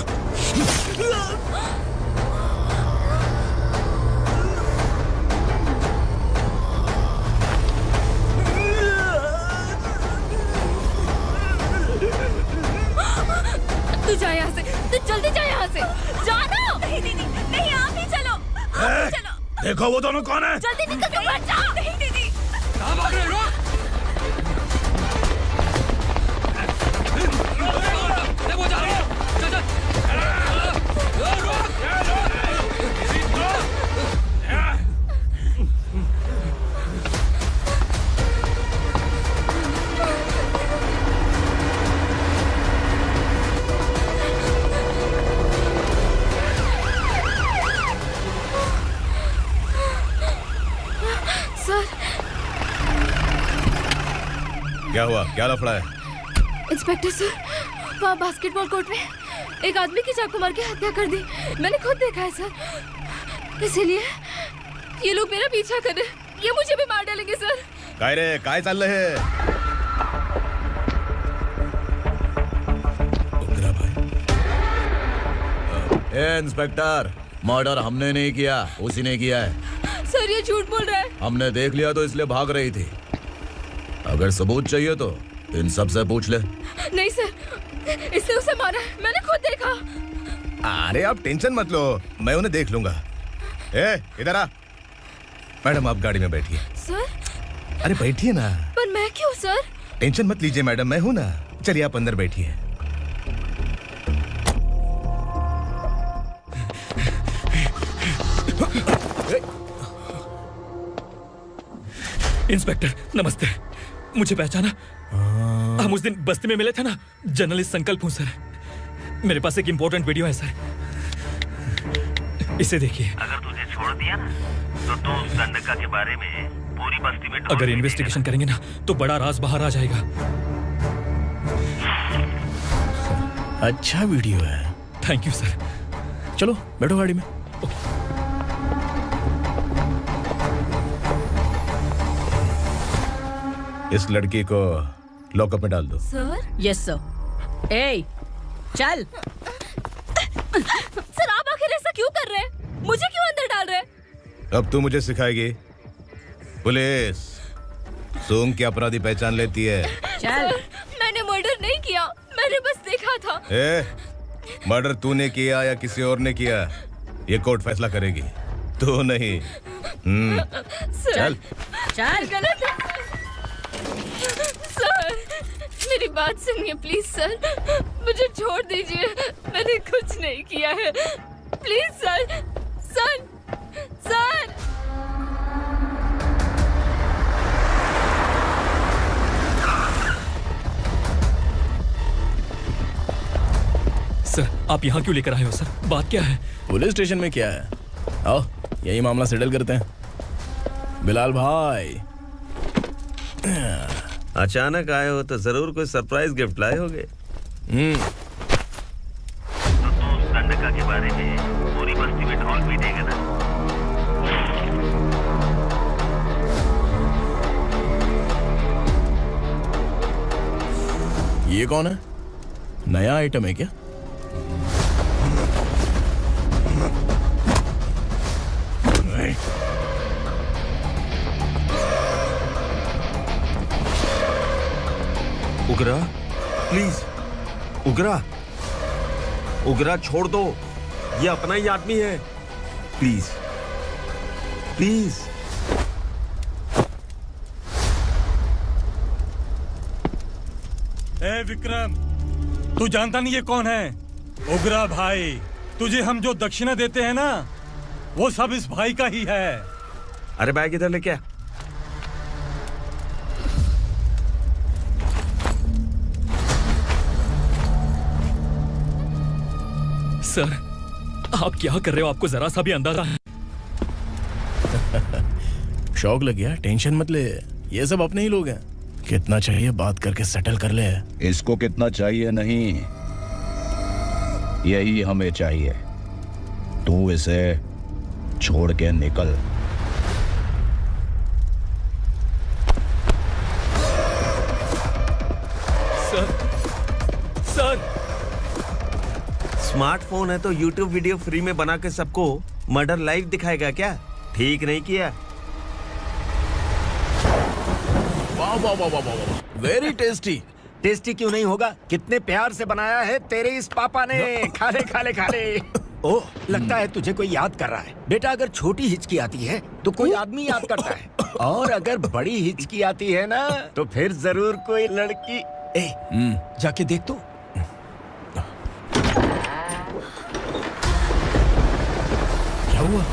तू जा यहाँ से, तू जल्दी जा यहाँ से। जाना। नहीं दीदी, नहीं आप ही चलो। आप ही चलो। देखो वो दोनों कौन है? जल्दी निकल के मत जा। नहीं दीदी। कहाँ भाग रहे हो? वो जा रहा है। चल चल। सर। क्या हुआ? क्या लफड़ा है? इंस्पेक्टर सर, वहाँ बास्केटबॉल कोर्ट में एक आदमी की चाकू मार के हत्या कर दी। मैंने खुद देखा है सर, इसीलिए ये लोग मेरा पीछा कर रहे हैं। ये मुझे भी मार डालेंगे सर। काय रे, काय चाल रहे हैं? इंस्पेक्टर, मर्डर हमने नहीं किया, उसी ने किया है। सर ये झूठ बोल रहा है। हमने देख लिया तो इसलिए भाग रही थी। अगर सबूत चाहिए तो इन सब से पूछ ले। नहीं सर, इसने उसे मारा है, मैंने खुद देखा। अरे आप टेंशन मत लो, मैं उन्हें देख लूंगा। इधर आ। मैडम आप गाड़ी में बैठिए। सर? अरे बैठिए ना। पर मैं क्यों सर? टेंशन मत लीजिए मैडम, मैं हूं ना। चलिए आप अंदर बैठिए। इंस्पेक्टर नमस्ते, मुझे पहचाना? हम उस दिन बस्ती में मिले थे ना। जर्नलिस्ट संकल्प हूँ सर। मेरे पास एक इम्पोर्टेंट वीडियो है सर, इसे देखिए। अगर तुझे छोड़ दिया ना तो तू उस दंडका के बारे में पूरी बस्ती में अगर इन्वेस्टिगेशन करेंगे ना तो बड़ा राज बाहर आ जाएगा। अच्छा वीडियो है। Thank you sir. चलो बैठो गाड़ी में। इस लड़की को लॉकअप में डाल दो। सर? Yes sir. ए, चल। सर आप आखिर ऐसा क्यों कर रहे हैं? मुझे क्यों अंदर डाल रहे हैं? अब तू मुझे सिखाएगी? पुलिस सूंघ के अपराधी पहचान लेती है। चल। मैंने मर्डर नहीं किया, मैंने बस देखा था। मर्डर तूने किया या किसी और ने किया, ये कोर्ट फैसला करेगी, तू नहीं। चल चल। गलत है सर, मेरी बात सुनिए प्लीज सर, मुझे छोड़ दीजिए, मैंने कुछ नहीं किया है, please sir. Sir sir sir आप यहाँ क्यों लेकर आए हो सर? बात क्या है? पुलिस स्टेशन में क्या है? आओ यही मामला सेटल करते हैं। बिलाल भाई अचानक आए हो तो जरूर कोई सरप्राइज गिफ्ट लाए होगे। गंडका के बारे में पूरी बस्ती में ढोल पीटेगा ना। ये कौन है? नया आइटम है क्या? उगरा प्लीज, उगरा उगरा छोड़ दो, ये अपना ही आदमी है, प्लीज प्लीज। ए विक्रम, तू जानता नहीं ये कौन है? उगरा भाई, तुझे हम जो दक्षिणा देते हैं ना, वो सब इस भाई का ही है। अरे बैग इधर लेके आ। सर आप क्या कर रहे हो? आपको जरा सा भी अंदाजा है? शौक लग गया? टेंशन मत ले, ये सब अपने ही लोग हैं। कितना चाहिए बात करके सेटल कर ले। इसको कितना चाहिए नहीं, यही हमें चाहिए। तू इसे छोड़ के निकल। सर स्मार्टफोन है तो YouTube वीडियो फ्री में बना के सबको मर्डर लाइव दिखाएगा क्या? ठीक नहीं किया। वाह वाह वाह वाह वाह, वेरी टेस्टी। टेस्टी क्यों नहीं होगा? कितने प्यार से बनाया है तेरे इस पापा ने। खा ले खा ले खा ले। ओह, लगता है तुझे कोई याद कर रहा है। बेटा अगर छोटी हिचकी आती है तो कोई आदमी याद करता है, और अगर बड़ी हिचकी आती है ना तो फिर जरूर कोई लड़की। जाके देख तो। क्या हुआ?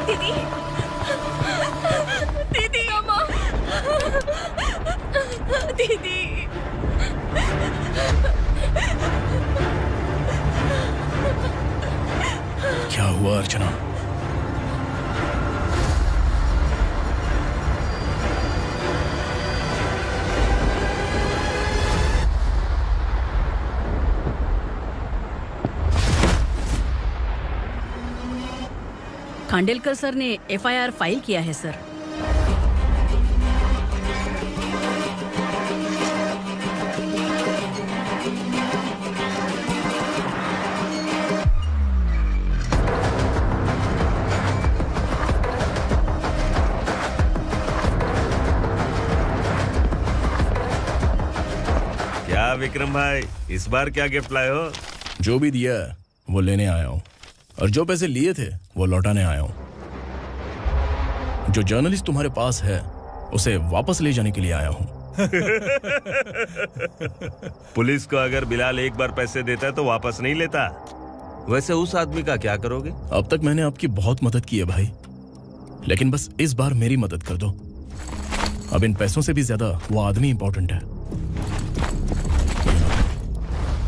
दीदी, दीदी, अम्मा, दीदी। क्या हुआ अर्चना? खांडेलकर सर ने FIR फाइल किया है सर। क्या विक्रम भाई, इस बार क्या गिफ्ट लाए हो? जो भी दिया है वो लेने आया हूँ, और जो पैसे लिए थे वो लौटाने आया हूँ। जो जर्नलिस्ट तुम्हारे पास है उसे वापस ले जाने के लिए आया हूँ। पुलिस को अगर बिलाल एक बार पैसे देता है तो वापस नहीं लेता। वैसे उस आदमी का क्या करोगे? अब तक मैंने आपकी बहुत मदद की है भाई, लेकिन बस इस बार मेरी मदद कर दो। अब इन पैसों से भी ज्यादा वो आदमी इंपॉर्टेंट है।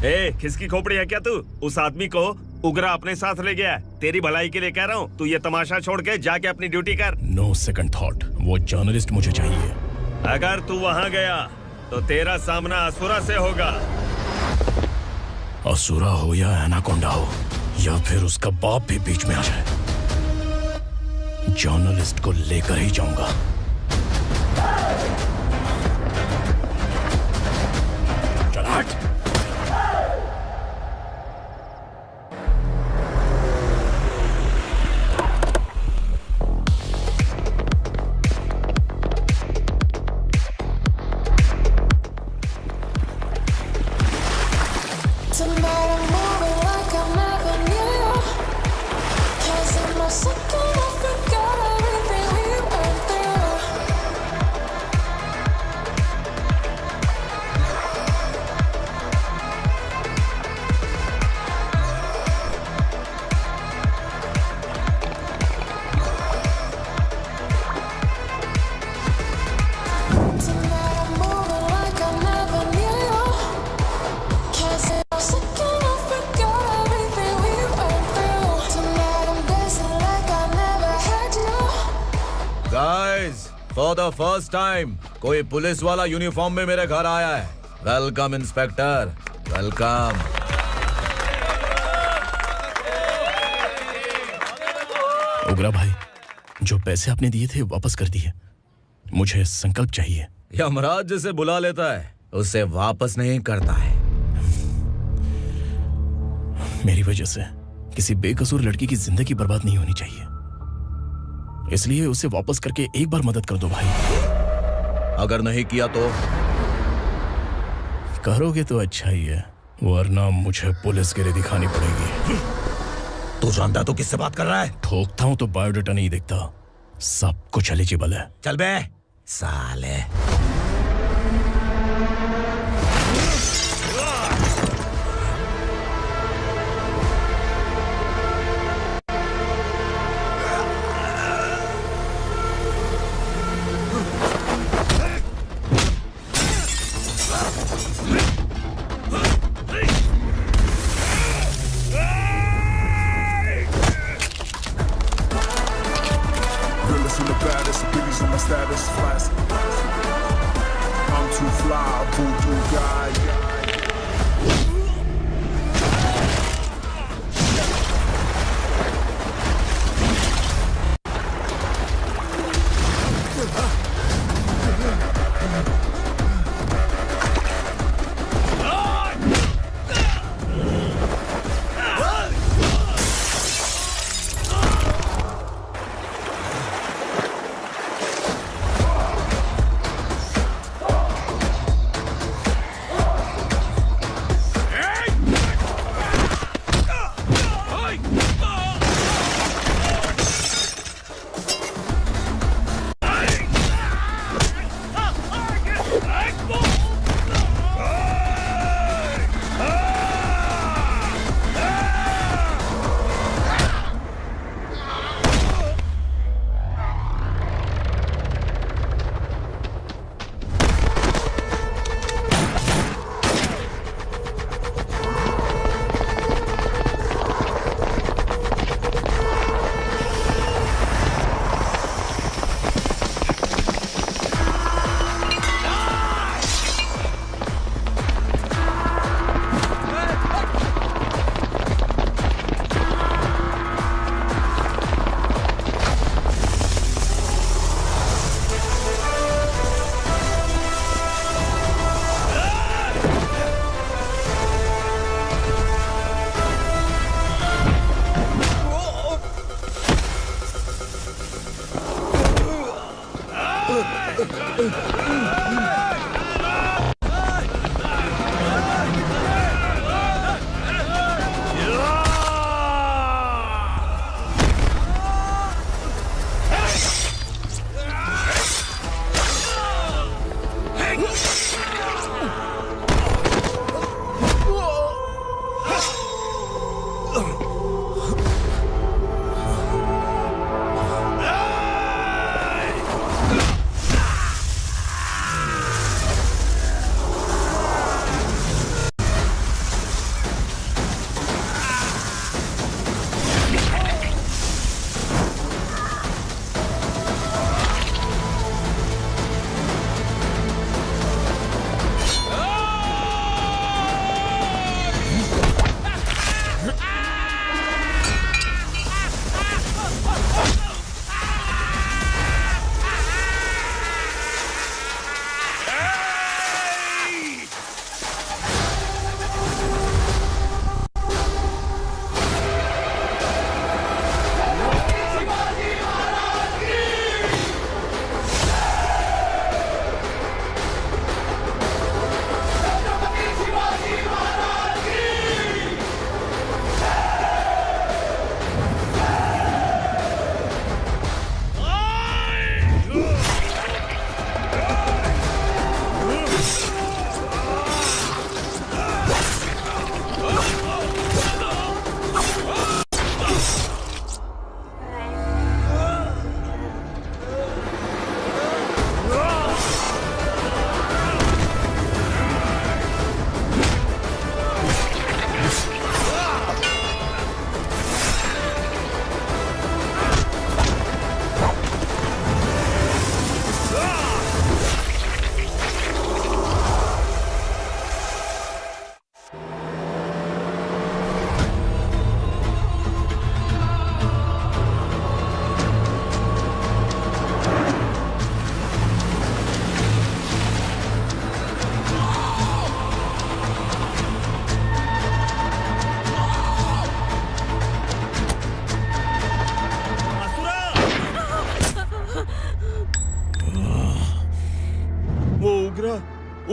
खिसकी खोपड़ी है क्या तू? उस आदमी को उगरा अपने साथ ले गया। तेरी भलाई के लिए कह रहा हूँ, तू ये तमाशा छोड़ के जाके अपनी ड्यूटी कर। नो सेकंड थॉट, वो जर्नलिस्ट मुझे चाहिए। अगर तू वहाँ गया तो तेरा सामना असुरा से होगा। असुरा हो या एनाकोंडा हो या फिर उसका बाप भी बीच में आ जाए, जर्नलिस्ट को लेकर ही जाऊंगा। चल हट। फॉर द फर्स्ट टाइम कोई पुलिस वाला यूनिफॉर्म में मेरे घर आया है। Welcome inspector, welcome. उगरा भाई, जो पैसे आपने दिए थे वापस कर दिए। मुझे संकल्प चाहिए। यमराज जिसे बुला लेता है उसे वापस नहीं करता है। मेरी वजह से किसी बेकसूर लड़की की जिंदगी बर्बाद नहीं होनी चाहिए, इसलिए उसे वापस करके एक बार मदद कर दो भाई। अगर नहीं किया तो? करोगे तो अच्छा ही है, वरना मुझे पुलिसगिरी दिखानी पड़ेगी। तू जानता तो किससे बात कर रहा है? ठोकता हूं तो बायोडाटा नहीं दिखता, सब कुछ एलिजिबल है। चल बे साले। Realest and the baddest, biggies on my status, flash.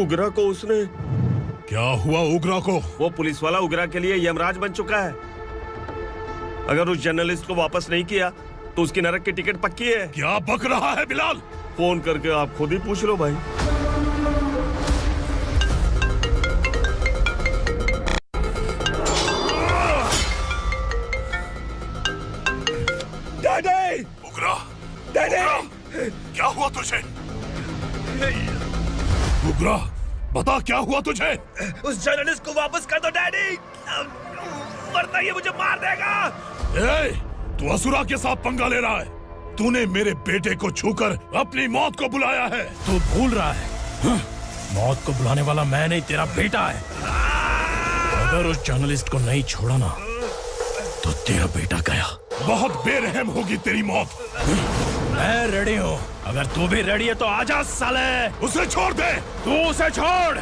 उगरा को उसने। क्या हुआ उगरा को? वो पुलिस वाला उगरा के लिए यमराज बन चुका है। अगर उस जर्नलिस्ट को वापस नहीं किया तो उसकी नरक की टिकट पक्की है। क्या बक रहा है बिलाल? फोन करके आप खुद ही पूछ लो भाई। डैडी! उगरा! डैडी! क्या हुआ तुझे? उगरा, बता क्या हुआ तुझे? उस जर्नलिस्ट को वापस कर दो डैडी, वरना ये मुझे मार देगा। ए, तू असुरा के साथ पंगा ले रहा है। तूने मेरे बेटे को छूकर अपनी मौत को बुलाया है। तू भूल रहा है, मौत को बुलाने वाला मैं नहीं, तेरा बेटा है। अगर उस जर्नलिस्ट को नहीं छोड़ा ना तो तेरा बेटा गया। बहुत बेरहम होगी तेरी मौत। मैं रेडी हूँ, अगर तू भी रेडी है तो आजा साले। उसे छोड़ दे। तू उसे छोड़।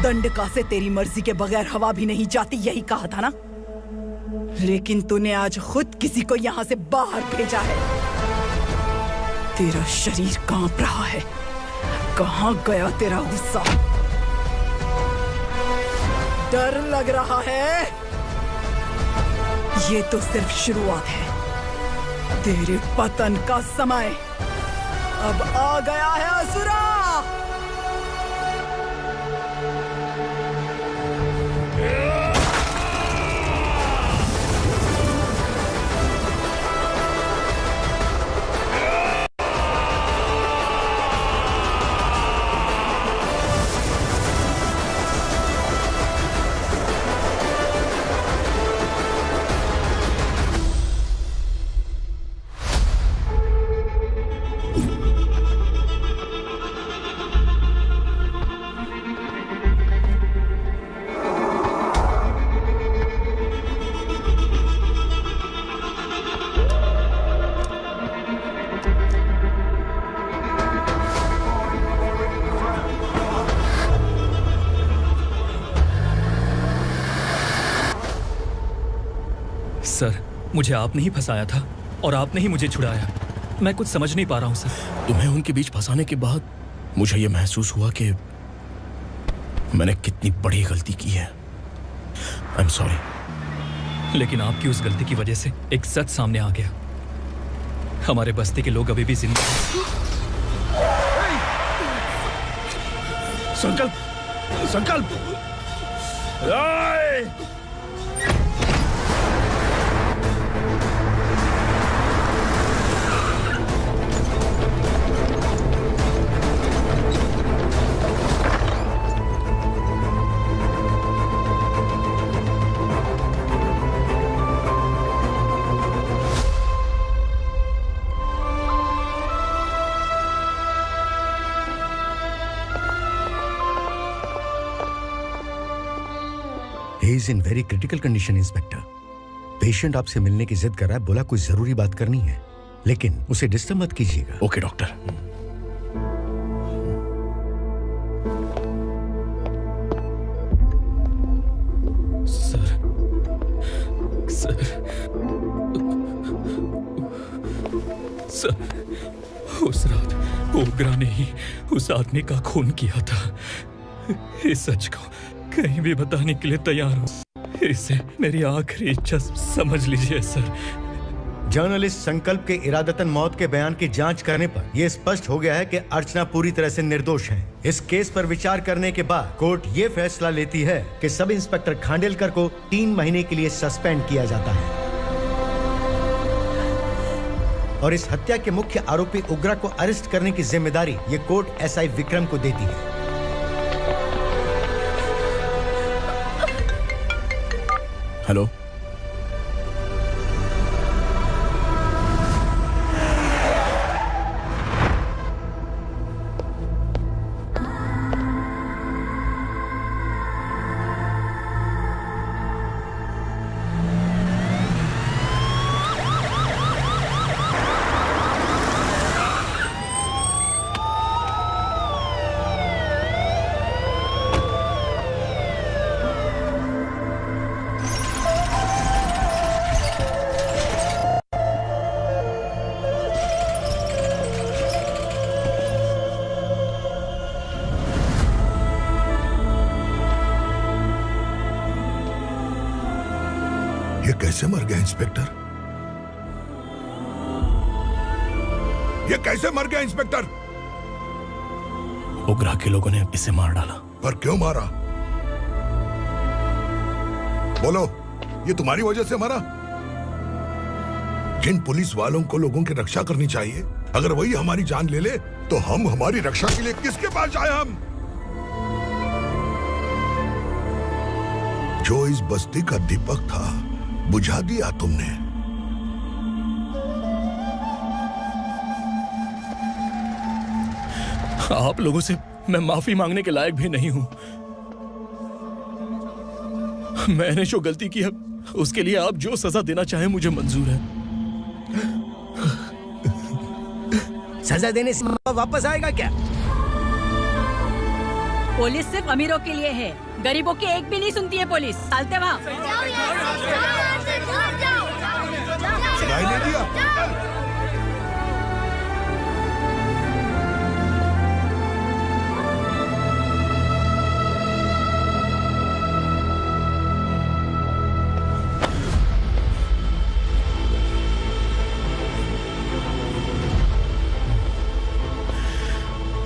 दंडका से तेरी मर्जी के बगैर हवा भी नहीं जाती, यही कहा था ना? लेकिन तूने आज खुद किसी को यहाँ से बाहर भेजा है। तेरा शरीर कांप रहा है। कहाँ गया तेरा गुस्सा? डर लग रहा है? ये तो सिर्फ शुरुआत है। तेरे पतन का समय अब आ गया है असुरा। सर, मुझे आपने ही फंसाया था और आपने ही मुझे छुड़ाया। मैं कुछ समझ नहीं पा रहा हूँ सर। तुम्हें उनके बीच फंसाने के बाद मुझे यह महसूस हुआ कि मैंने कितनी बड़ी गलती की है। I am sorry. लेकिन आपकी उस गलती की वजह से एक सच सामने आ गया। हमारे बस्ती के लोग अभी भी जिंदा हैं। संकल्प, संकल्प। He is in very critical condition, inspector. Patient आपसे मिलने की जिद कर रहा है, बोला कोई जरूरी बात करनी है, लेकिन उसे डिस्टर्ब मत कीजिएगा। Okay doctor. Sir, sir, sir, उस रात ओग्रा ने ही उस आदमी का खून किया था। इस सच को कहीं भी बताने के लिए तैयार हूँ। इसे मेरी आखिरी इच्छा समझ लीजिए सर। जर्नलिस्ट संकल्प के इरादतन मौत के बयान की जांच करने पर यह स्पष्ट हो गया है कि अर्चना पूरी तरह से निर्दोष है। इस केस पर विचार करने के बाद कोर्ट ये फैसला लेती है कि सब इंस्पेक्टर खांडेलकर को 3 महीने के लिए सस्पेंड किया जाता है और इस हत्या के मुख्य आरोपी उग्रा को अरेस्ट करने की जिम्मेदारी ये कोर्ट एसआई विक्रम को देती है। हेलो, कैसे मर गया इंस्पेक्टर? ये कैसे मर गया इंस्पेक्टर? उग्रा के लोगों ने इसे मार डाला। पर क्यों मारा? बोलो, ये तुम्हारी वजह से मरा? जिन पुलिस वालों को लोगों की रक्षा करनी चाहिए, अगर वही हमारी जान ले ले तो हम हमारी रक्षा के लिए किसके पास जाए? हम जो इस बस्ती का दीपक था बुझा दिया तुमने। आप लोगों से मैं माफी मांगने के लायक भी नहीं हूं। मैंने जो गलती की है उसके लिए आप जो सजा देना चाहे मुझे मंजूर है। सजा देने से वापस आएगा क्या? पुलिस सिर्फ अमीरों के लिए है, गरीबों की एक भी नहीं सुनती है पुलिस। चलते वहाँ। सुनाई नहीं दिया?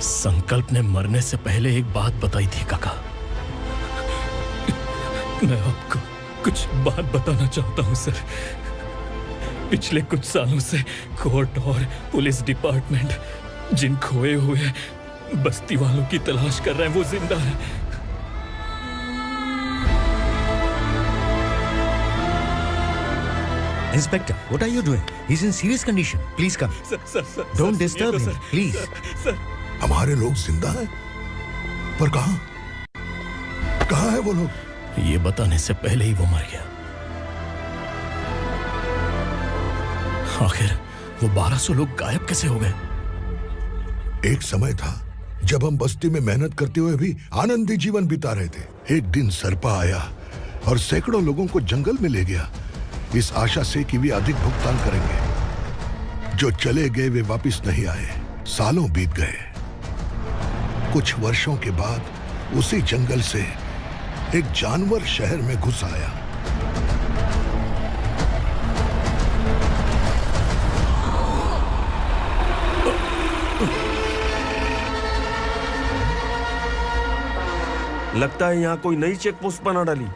संकल्प ने मरने से पहले एक बात बताई थी काका। मैं आपको कुछ बात बताना चाहता हूं सर। पिछले कुछ सालों से कोर्ट और पुलिस डिपार्टमेंट जिन खोए हुए बस्ती वालों की तलाश कर रहे हैं वो जिंदा है। Inspector, what are you doing? He's in serious condition. Please come. Sir, Don't disturb him, please. Sir. हमारे लोग जिंदा हैं? पर कहां? कहां है वो लोग? ये बताने से पहले ही वो मर गया। आखिर वो 1200 लोग गायब कैसे हो गए? एक समय था जब हम बस्ती में मेहनत करते हुए भी आनंदी जीवन बिता रहे थे। एक दिन सरपा आया और सैकड़ों लोगों को जंगल में ले गया, इस आशा से कि वे अधिक भुगतान करेंगे। जो चले गए वे वापस नहीं आए। सालों बीत गए। कुछ वर्षों के बाद उसी जंगल से एक जानवर शहर में घुस आया। लगता है यहाँ कोई नई चेक पोस्ट बना डाली।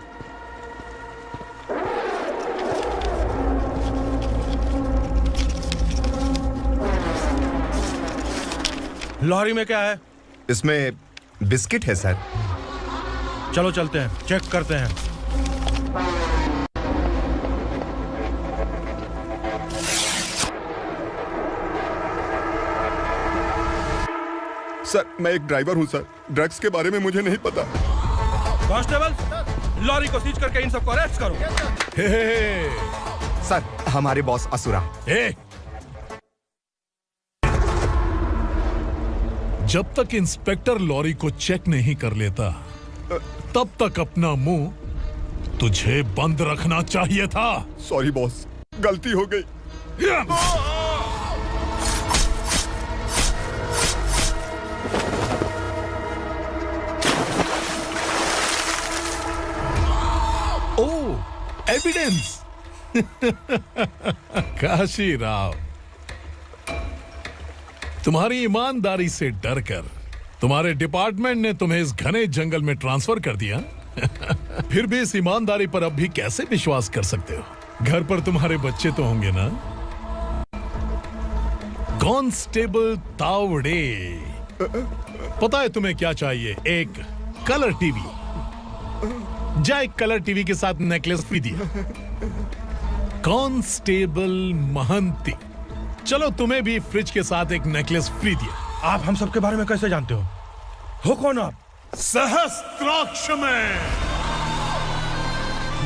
लॉरी में क्या है? इसमें बिस्किट है सर। चलो चलते हैं, चेक करते हैं। सर, मैं एक ड्राइवर हूं सर। ड्रग्स के बारे में मुझे नहीं पता। कांस्टेबल, लॉरी को सीज करके इन सबको अरेस्ट करो। सर, हमारे बॉस असुरा। जब तक इंस्पेक्टर लॉरी को चेक नहीं कर लेता तब तक अपना मुंह तुझे बंद रखना चाहिए था। सॉरी बॉस, गलती हो गई। एविडेंस। काशी राव, तुम्हारी ईमानदारी से डरकर तुम्हारे डिपार्टमेंट ने तुम्हें इस घने जंगल में ट्रांसफर कर दिया। फिर भी इस ईमानदारी पर अब भी कैसे विश्वास कर सकते हो? घर पर तुम्हारे बच्चे तो होंगे ना? कांस्टेबल तावड़े, पता है तुम्हें क्या चाहिए? एक कलर टीवी। जा एक कलर टीवी के साथ नेकलेस भी दिया। कांस्टेबल महंती, चलो तुम्हें भी फ्रिज के साथ एक नेकलेस फ्री दिया। आप हम सबके बारे में कैसे जानते हो कौन आप? सहस्त्राक्ष में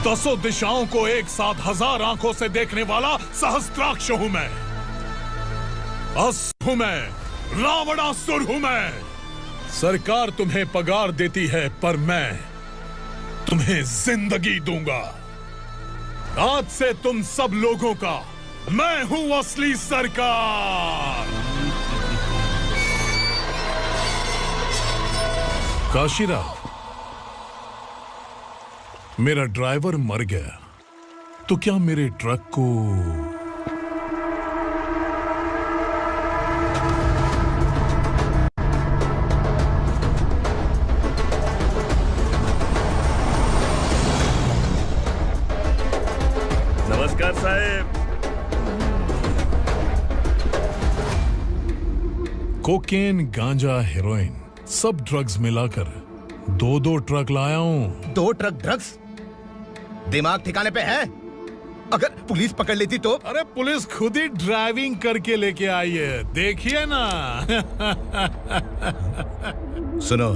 10 दिशाओं को एक साथ 1000 आंखों से देखने वाला सहस्त्राक्ष हूं मैं। असुर हूं मैं, रावणासुर हूं मैं। सरकार तुम्हें पगार देती है पर मैं तुम्हें जिंदगी दूंगा। आज से तुम सब लोगों का मैं हूं असली सरकार। काशीराव, मेरा ड्राइवर मर गया तो क्या मेरे ट्रक को नमस्कार साहब। कोकेन, गांजा, हेरोइन सब ड्रग्स मिलाकर 2 ट्रक लाया हूं। 2 ट्रक ड्रग्स? दिमाग ठिकाने पे है? अगर पुलिस पकड़ लेती तो? अरे पुलिस खुद ही ड्राइविंग करके लेके आई है, देखिए ना। सुनो,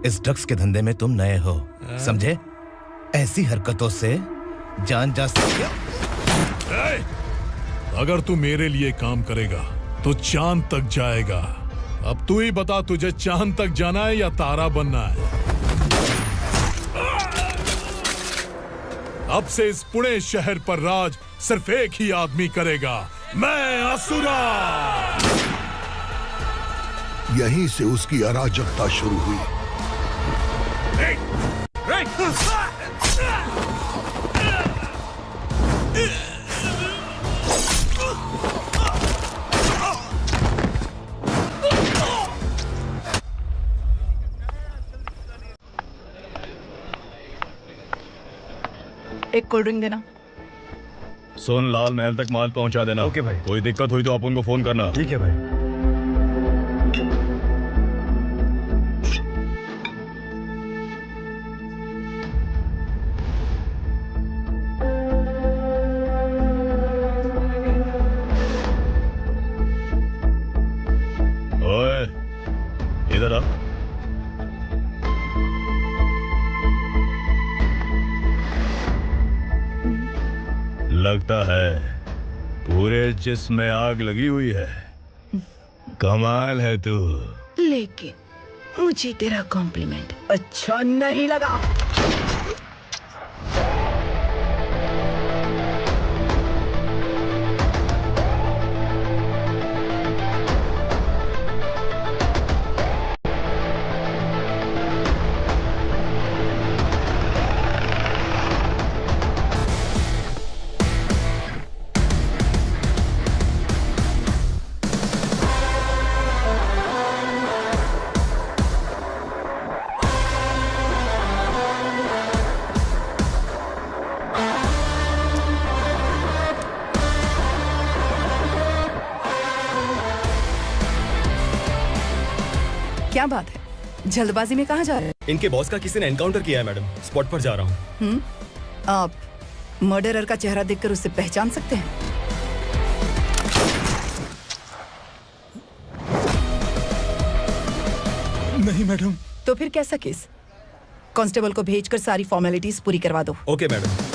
इस ड्रग्स के धंधे में तुम नए हो, समझे? ऐसी हरकतों से जान जा सकती है। अगर तू मेरे लिए काम करेगा तो चांद तक जाएगा। अब तू ही बता, तुझे चांद तक जाना है या तारा बनना है? अब से इस पुणे शहर पर राज सिर्फ एक ही आदमी करेगा, मैं असुरा। यहीं से उसकी अराजकता शुरू हुई। एक कोल्ड ड्रिंक देना। सोन लाल महल तक माल पहुंचा देना। ओके भाई। कोई दिक्कत हुई तो आप उनको फोन करना। ठीक है भाई। ओए, इधर आ। लगता है पूरे जिस्म में आग लगी हुई है। कमाल है तू। लेकिन मुझे तेरा कॉम्प्लीमेंट अच्छा नहीं लगा। क्या बात है, जल्दबाजी में कहाँ जा रहे हैं? इनके बॉस का किसी ने एनकाउंटर किया है मैडम, स्पॉट पर जा रहा हूँ। आप मर्डरर का चेहरा देखकर उसे पहचान सकते हैं? नहीं मैडम। तो फिर कैसा केस? कांस्टेबल को भेजकर सारी फॉर्मेलिटीज पूरी करवा दो। Okay madam.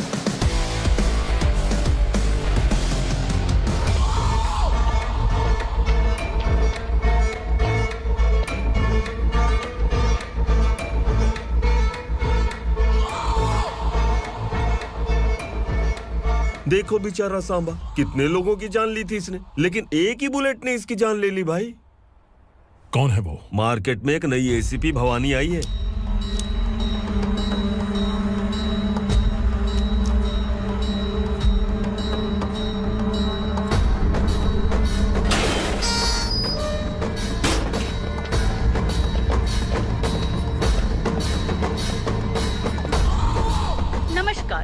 देखो बेचारा सांबा, कितने लोगों की जान ली थी इसने, लेकिन एक ही बुलेट ने इसकी जान ले ली भाई। कौन है वो? मार्केट में एक नई एसीपी भवानी आई है।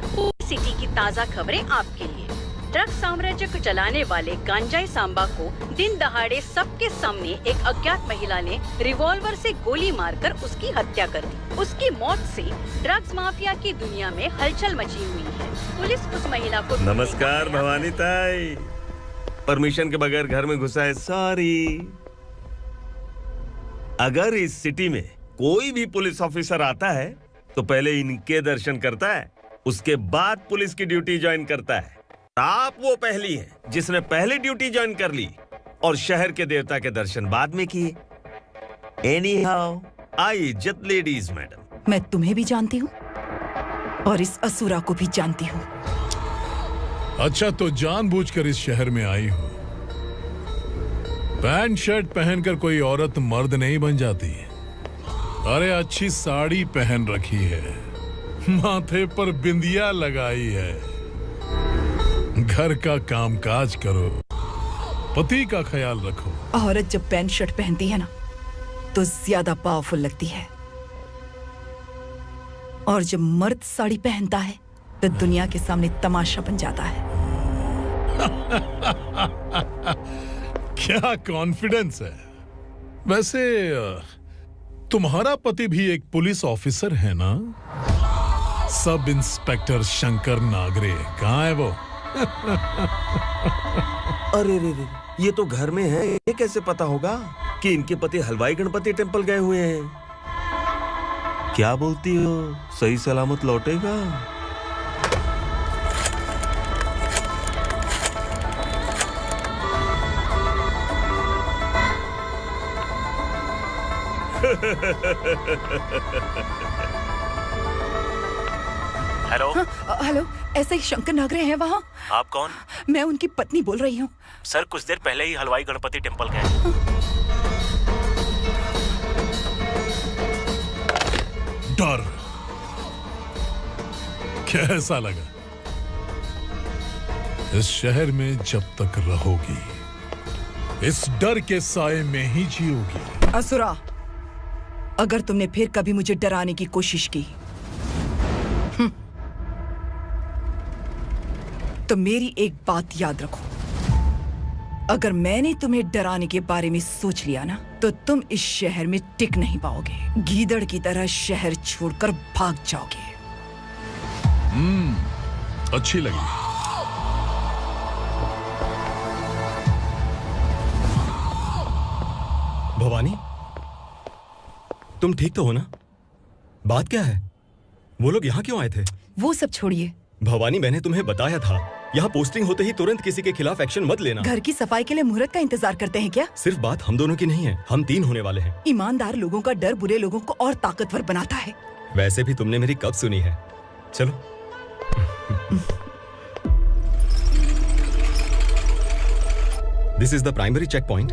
सिटी की ताज़ा खबरें आपके लिए। ड्रग साम्राज्य को चलाने वाले गांजाई सांबा को दिन दहाड़े सबके सामने एक अज्ञात महिला ने रिवॉल्वर से गोली मारकर उसकी हत्या कर दी। उसकी मौत से ड्रग्स माफिया की दुनिया में हलचल मची हुई है। पुलिस उस महिला को नमस्कार भवानी ताई, परमिशन के बगैर घर में घुसा है, सॉरी। अगर इस सिटी में कोई भी पुलिस ऑफिसर आता है तो पहले इनके दर्शन करता है, उसके बाद पुलिस की ड्यूटी ज्वाइन करता है। आप वो पहली हैं जिसने पहले ड्यूटी ज्वाइन कर ली और शहर के देवता के दर्शन बाद में किए। एनीहाउ, आई इज्जत लेडीज मैडम। मैं तुम्हें भी जानती हूँ और इस असुरा को भी जानती हूँ। अच्छा, तो जानबूझकर इस शहर में आई हो। पैंट शर्ट पहनकर कोई औरत मर्द नहीं बन जाती। अरे अच्छी साड़ी पहन रखी है, माथे पर बिंदिया लगाई है, घर का कामकाज करो, पति का ख्याल रखो। औरत जब पैंट शर्ट पहनती है ना तो ज्यादा पावरफुल लगती है, और जब मर्द साड़ी पहनता है तो दुनिया के सामने तमाशा बन जाता है। क्या कॉन्फिडेंस है। वैसे तुम्हारा पति भी एक पुलिस ऑफिसर है ना? सब इंस्पेक्टर शंकर नागरे, कहाँ है वो? अरे रे रे, ये तो घर में है, ये कैसे पता होगा कि इनके पति हलवाई गणपति टेम्पल गए हुए हैं? क्या बोलती हो, सही सलामत लौटेगा? हेलो। हेलो, ऐसे ही शंकर नागरे हैं वहाँ? आप कौन? मैं उनकी पत्नी बोल रही हूँ। सर कुछ देर पहले ही हलवाई गणपति टेम्पल गए। डर कैसा लगा? इस शहर में जब तक रहोगी इस डर के साए में ही जियोगी। असुरा, अगर तुमने फिर कभी मुझे डराने की कोशिश की तो मेरी एक बात याद रखो, अगर मैंने तुम्हें डराने के बारे में सोच लिया ना तो तुम इस शहर में टिक नहीं पाओगे। गीदड़ की तरह शहर छोड़कर भाग जाओगे। अच्छी लगी। भवानी, तुम ठीक तो हो ना? बात क्या है? वो लोग यहाँ क्यों आए थे? वो सब छोड़िए। भवानी, मैंने तुम्हें बताया था यहाँ पोस्टिंग होते ही तुरंत किसी के खिलाफ एक्शन मत लेना। घर की सफाई के लिए मुहूर्त का इंतजार करते हैं क्या? सिर्फ बात हम दोनों की नहीं है, हम 3 होने वाले हैं। ईमानदार लोगों का डर बुरे लोगों को और ताकतवर बनाता है। वैसे भी तुमने मेरी कब सुनी है। चलो। This is the primary checkpoint,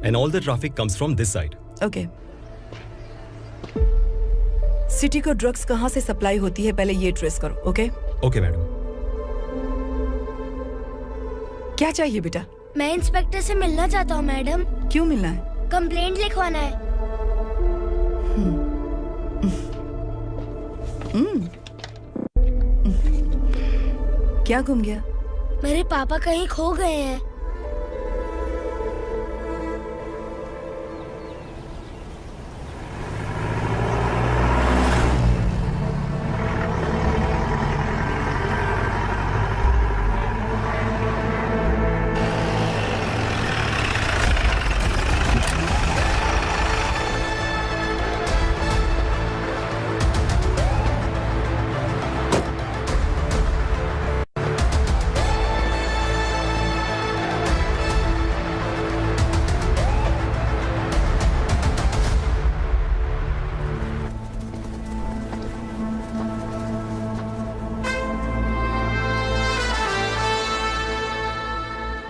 and all the traffic comes from this side. Okay. City को ड्रग्स कहाँ से सप्लाई होती है पहले ये ट्रेस करो, ओके? Okay madam. क्या चाहिए बेटा? मैं इंस्पेक्टर से मिलना चाहता हूँ मैडम। क्यों मिलना है? कंप्लेंट लिखवाना है। क्या गुम गया? मेरे पापा कहीं खो गए हैं।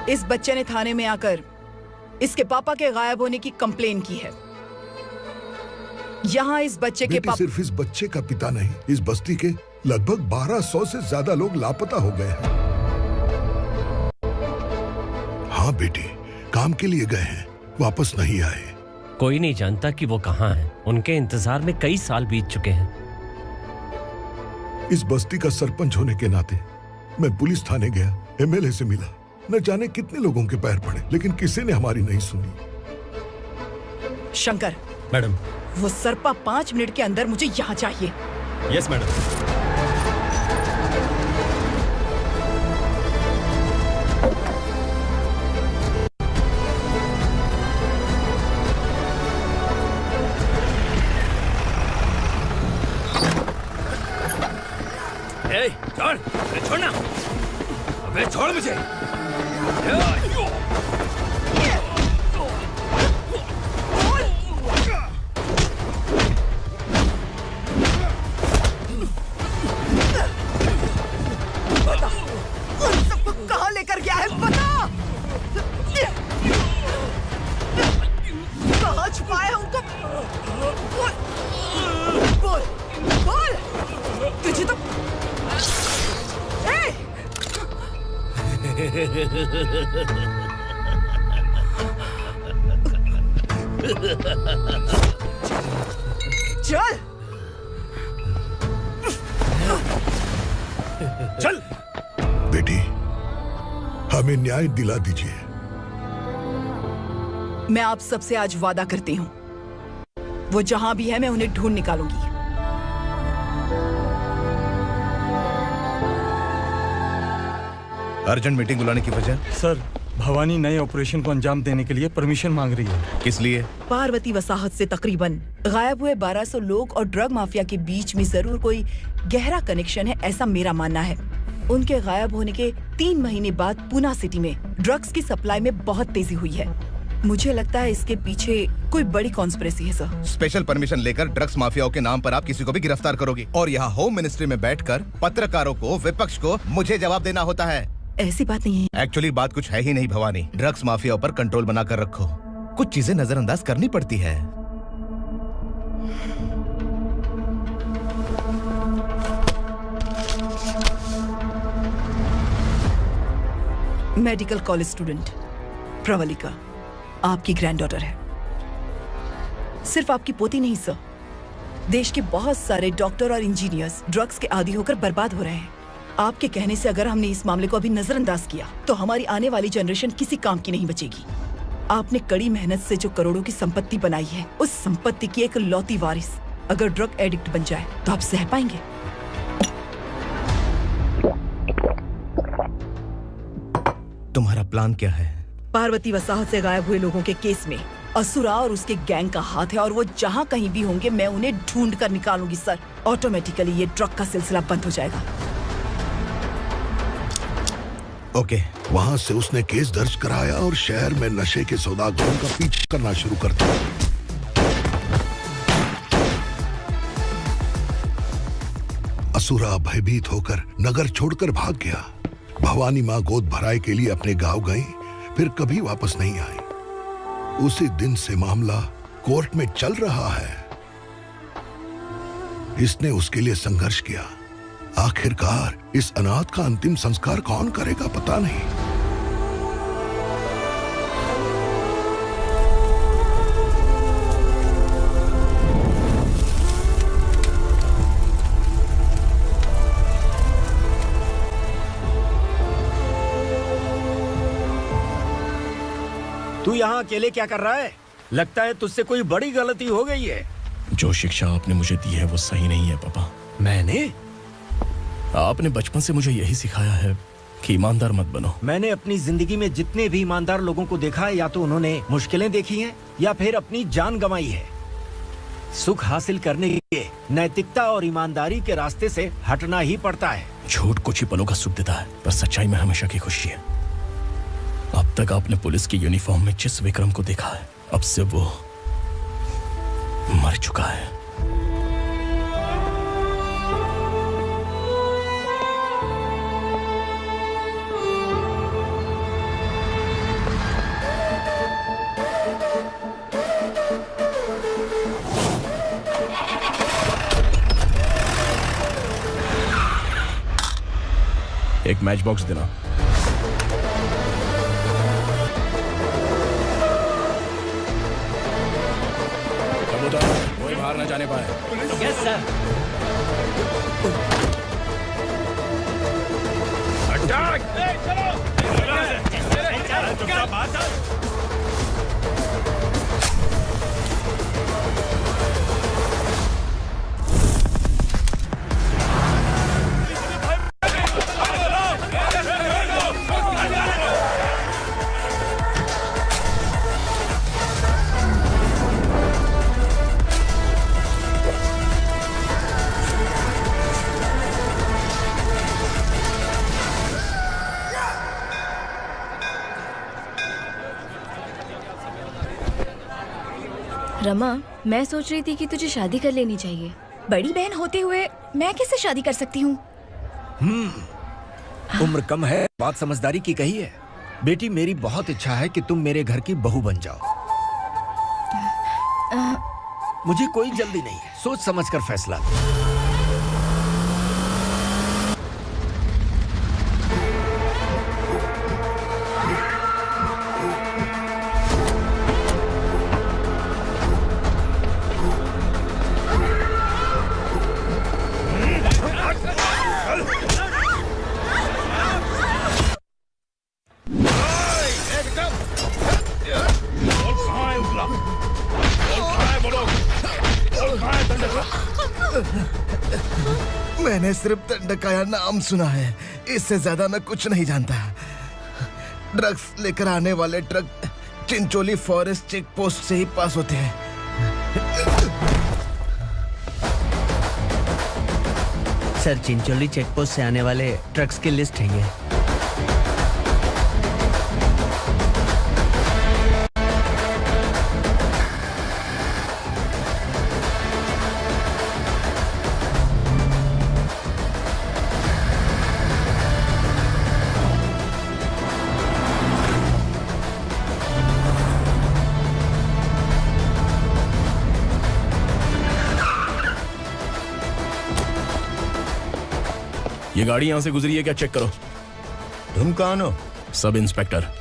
इस बच्चे ने थाने में आकर इसके पापा के गायब होने की कंप्लेन की है। यहाँ इस बच्चे के पापा सिर्फ इस बच्चे का पिता नहीं, इस बस्ती के लगभग 1200 से ज्यादा लोग लापता हो गए हैं। हाँ बेटी, काम के लिए गए हैं, वापस नहीं आए। कोई नहीं जानता कि वो कहाँ हैं। उनके इंतजार में कई साल बीत चुके हैं। इस बस्ती का सरपंच होने के नाते मैं पुलिस थाने गया, एमएलए से मिला, न जाने कितने लोगों के पैर पड़े, लेकिन किसी ने हमारी नहीं सुनी। शंकर, मैडम, वो सरपा 5 मिनट के अंदर मुझे यहाँ चाहिए। Yes madam. छोड़, छोड़ना, अबे छोड़ मुझे। बता, उन सबको कहाँ लेकर गया है, बता। कहाँ छुपाया है उनको? बोल, बोल। तुझे तो चल चल बेटी, हमें न्याय दिला दीजिए। मैं आप सबसे आज वादा करती हूँ, वो जहां भी है मैं उन्हें ढूंढ निकालूंगी। अर्जेंट मीटिंग बुलाने की वजह? सर, भवानी नए ऑपरेशन को अंजाम देने के लिए परमिशन मांग रही है। किस लिए? पार्वती वसाहत से तकरीबन गायब हुए 1200 लोग और ड्रग माफिया के बीच में जरूर कोई गहरा कनेक्शन है, ऐसा मेरा मानना है। उनके गायब होने के 3 महीने बाद पूना सिटी में ड्रग्स की सप्लाई में बहुत तेजी हुई है। मुझे लगता है इसके पीछे कोई बड़ी कॉन्स्पिरेसी है सर। स्पेशल परमिशन लेकर ड्रग्स माफियाओं के नाम पर आप किसी को भी गिरफ्तार करोगे और यहाँ होम मिनिस्ट्री में बैठकर पत्रकारों को, विपक्ष को मुझे जवाब देना होता है। ऐसी बात नहीं है। एक्चुअली बात कुछ है ही नहीं भवानी। ड्रग्स माफियाओं पर कंट्रोल बनाकर रखो, कुछ चीजें नजरअंदाज करनी पड़ती है। मेडिकल कॉलेज स्टूडेंट प्रवलिका आपकी ग्रैंडडॉटर है। सिर्फ आपकी पोती नहीं सर, देश के बहुत सारे डॉक्टर और इंजीनियर्स ड्रग्स के आदी होकर बर्बाद हो रहे हैं। आपके कहने से अगर हमने इस मामले को अभी नजरअंदाज किया तो हमारी आने वाली जनरेशन किसी काम की नहीं बचेगी। आपने कड़ी मेहनत से जो करोड़ों की संपत्ति बनाई है, उस संपत्ति की एक लौती वारिस अगर ड्रग एडिक्ट बन जाए तो आप सह पाएंगे? तुम्हारा प्लान क्या है? पार्वती वसाहत से गायब हुए लोगों के केस में असुरा और उसके गैंग का हाथ है और वो जहाँ कहीं भी होंगे मैं उन्हें ढूंढ कर निकालूंगी सर। ऑटोमेटिकली ये ड्रग का सिलसिला बंद हो जाएगा। ओके। वहाँ से उसने केस दर्ज कराया और शहर में नशे के सौदागरों का पीछा करना शुरू कर दिया। असुरा भयभीत होकर नगर छोड़कर भाग गया। भवानी माँ गोद भराए के लिए अपने गांव गई, फिर कभी वापस नहीं आई। उसी दिन से मामला कोर्ट में चल रहा है। इसने उसके लिए संघर्ष किया। आखिरकार इस अनाथ का अंतिम संस्कार कौन करेगा पता नहीं। तू यहाँ अकेले क्या कर रहा है? लगता है तुझसे कोई बड़ी गलती हो गई है। जो शिक्षा आपने मुझे दी है वो सही नहीं है पापा। मैंने? आपने बचपन से मुझे यही सिखाया है कि ईमानदार मत बनो। मैंने अपनी जिंदगी में जितने भी ईमानदार लोगों को देखा है, या तो उन्होंने मुश्किलें देखी हैं या फिर अपनी जान गंवाई है। सुख हासिल करने के लिए नैतिकता और ईमानदारी के रास्ते से हटना ही पड़ता है। झूठ कुछ ही पलों का सुख देता है, पर सच्चाई में हमेशा की खुशी है। अब तक आपने पुलिस की यूनिफॉर्म में जिस विक्रम को देखा है, अब से वो मर चुका है। एक मैच बॉक्स देना। कोई बाहर न जाने पाए। Yes sir. रमा, मैं सोच रही थी कि तुझे शादी कर लेनी चाहिए। बड़ी बहन होते हुए मैं कैसे शादी कर सकती हूँ? उम्र कम है, बात समझदारी की कही है। बेटी, मेरी बहुत इच्छा है कि तुम मेरे घर की बहू बन जाओ। मुझे कोई जल्दी नहीं है, सोच समझ कर फैसला। मैंने सिर्फ दंडकाया नाम सुना है, इससे ज्यादा मैं कुछ नहीं जानता। ड्रग्स लेकर आने वाले truck Chincholi forest check post से ही पास होते हैं। सर, चिंचोली चेक पोस्ट से आने वाले ट्रक्स की लिस्ट है ये। ये गाड़ी यहां से गुजरी है क्या? चेक करो। तुम कौन हो? Sub inspector.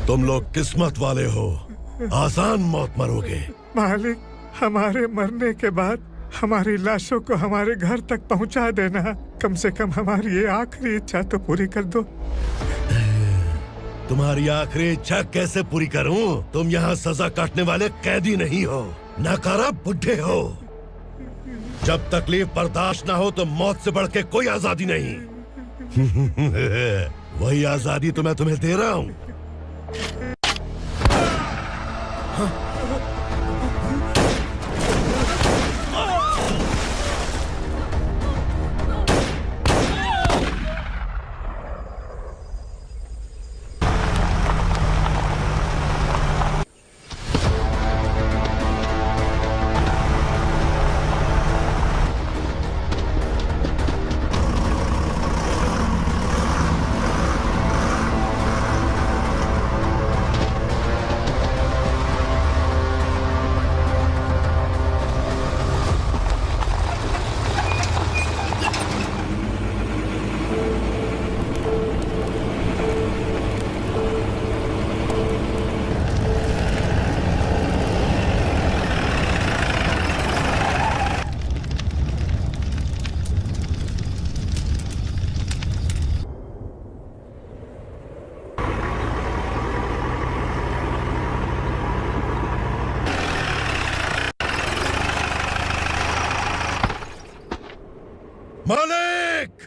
तुम लोग किस्मत वाले हो, आसान मौत मरोगे। मालिक, हमारे मरने के बाद हमारी लाशों को हमारे घर तक पहुंचा देना। कम से कम हमारी ये आखिरी इच्छा तो पूरी कर दो। तुम्हारी आखिरी इच्छा कैसे पूरी करूं? तुम यहाँ सजा काटने वाले कैदी नहीं हो, नकारा बुड्ढे हो। जब तकलीफ बर्दाश्त ना हो तो मौत से बढ़ के कोई आजादी नहीं। वही आजादी तो मैं तुम्हें दे रहा हूँ। मालिक!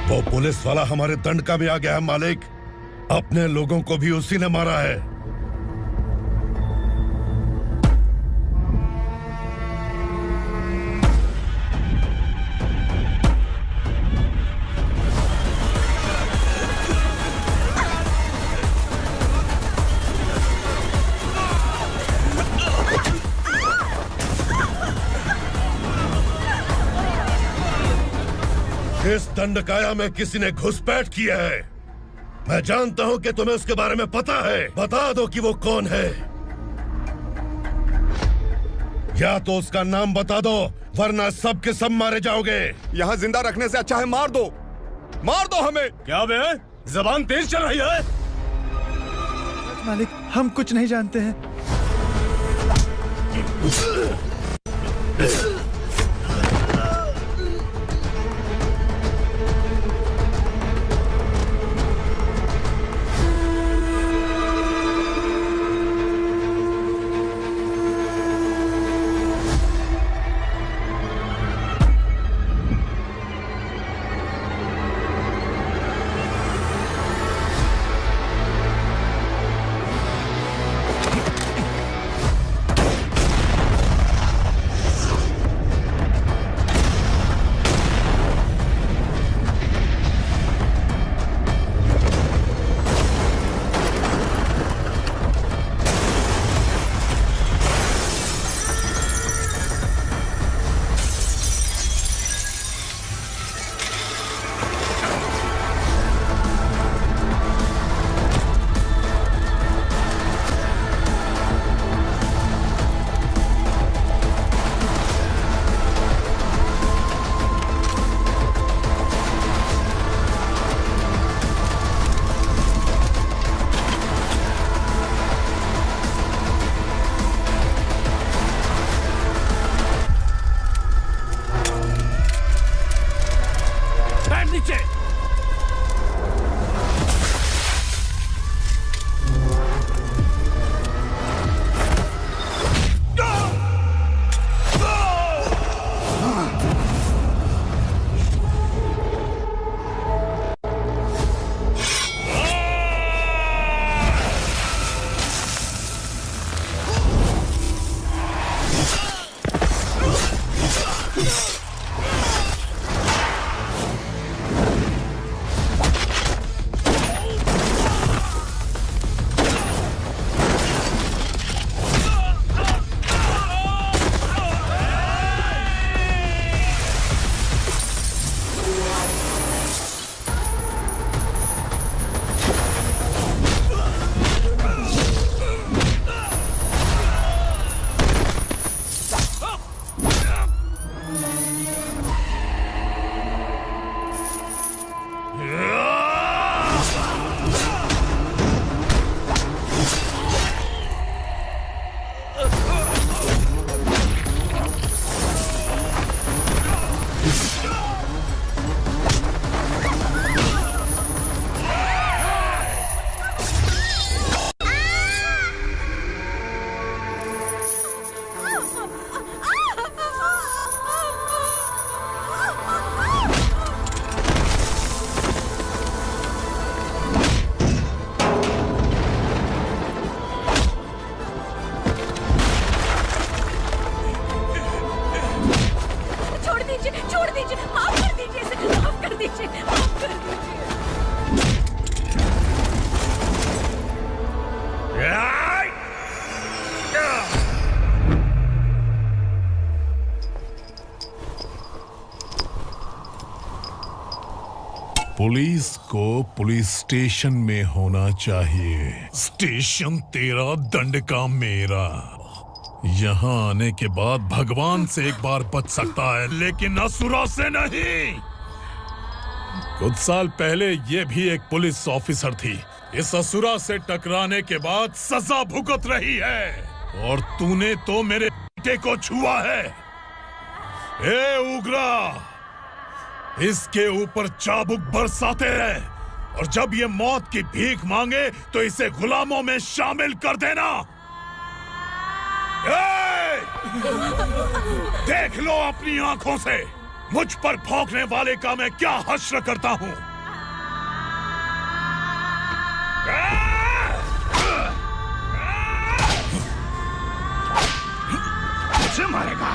वो पुलिस वाला हमारे दंडका में आ गया है मालिक। अपने लोगों को भी उसी ने मारा है। इस दंडकाया में किसी ने घुसपैठ किया है। मैं जानता हूं कि तुम्हें उसके बारे में पता है। बता दो कि वो कौन है, या तो उसका नाम बता दो, वरना सब के सब मारे जाओगे। यहाँ जिंदा रखने से अच्छा है मार दो हमें। क्या बे, जबान तेज चल रही है? मालिक, हम कुछ नहीं जानते हैं। पुलिस को पुलिस स्टेशन में होना चाहिए। स्टेशन तेरा, दंड का मेरा। यहाँ आने के बाद भगवान से एक बार बच सकता है, लेकिन असुरा से नहीं। कुछ साल पहले ये भी एक पुलिस ऑफिसर थी। इस असुरा से टकराने के बाद सजा भुगत रही है, और तूने तो मेरे बेटे को छुआ है। ए उग्रा, इसके ऊपर चाबुक बरसाते रहे, और जब ये मौत की भीख मांगे तो इसे गुलामों में शामिल कर देना। देख लो अपनी आंखों से मुझ पर भौंकने वाले का मैं क्या हश्र करता हूं। मुझे मारेगा।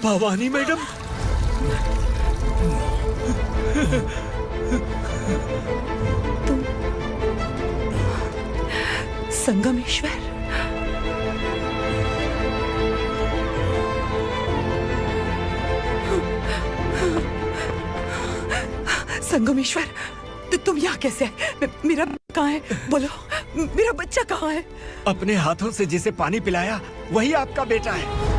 भवानी मैडम। संगमेश्वर, संगमेश्वर, तुम यहाँ कैसे आए? मेरा कहाँ है? बोलो, मेरा बच्चा कहाँ है? अपने हाथों से जिसे पानी पिलाया वही आपका बेटा है।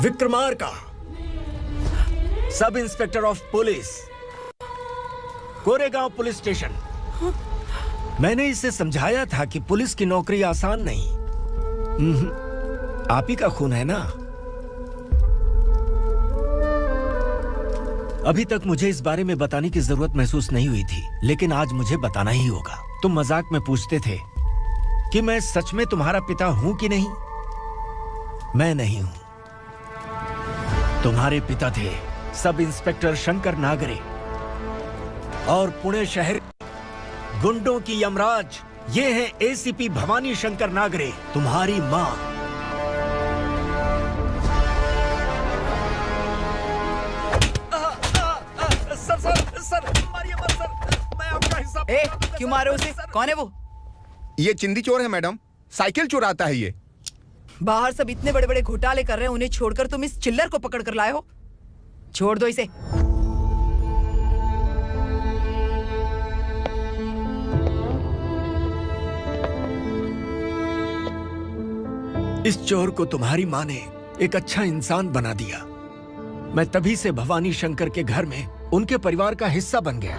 Vikramarka, sub inspector of police, Koregaon police station. मैंने इसे समझाया था कि पुलिस की नौकरी आसान नहीं। आप ही का खून है ना। अभी तक मुझे इस बारे में बताने की जरूरत महसूस नहीं हुई थी, लेकिन आज मुझे बताना ही होगा। तुम मजाक में पूछते थे कि मैं सच में तुम्हारा पिता हूं कि नहीं। मैं नहीं हूं। तुम्हारे पिता थे सब इंस्पेक्टर शंकर नागरे, और पुणे शहर गुंडों की यमराज ये है एसीपी भवानी शंकर नागरे, तुम्हारी मां। सर, मारिए मत सर, मैं आपका हिस्सा। क्यों मारे उसे? कौन है वो? ये चिंदी चोर है मैडम, साइकिल चुराता है ये। बाहर सब इतने बड़े बड़े घोटाले कर रहे हैं, उन्हें छोड़कर तुम इस चिल्लर को पकड़ कर लाए हो। छोड़ दो इसे। इस चोर को तुम्हारी मां ने एक अच्छा इंसान बना दिया। मैं तभी से भवानी शंकर के घर में उनके परिवार का हिस्सा बन गया।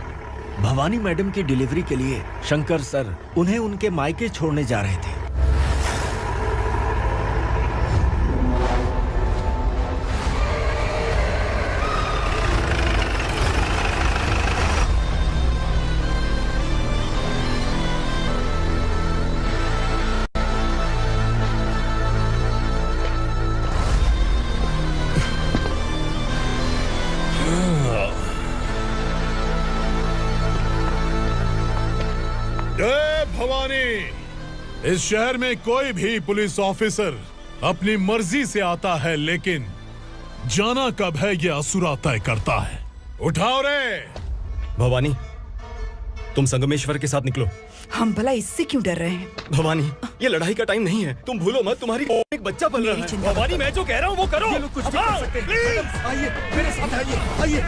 भवानी मैडम की डिलीवरी के लिए शंकर सर उन्हें उनके मायके छोड़ने जा रहे थे। इस शहर में कोई भी पुलिस ऑफिसर अपनी मर्जी से आता है, लेकिन जाना कब है ये असुरा तय करता है। उठाओ रे। भवानी, तुम संगमेश्वर के साथ निकलो। हम भला इससे क्यों डर रहे हैं? भवानी, ये लड़ाई का टाइम नहीं है। तुम भूलो मत, तुम्हारी एक बच्चा पल रहा है। भवानी, मैं जो कह रहा हूँ वो करो। ये लोग कुछ नहीं कर सकते। आइए मेरे साथ, आइए।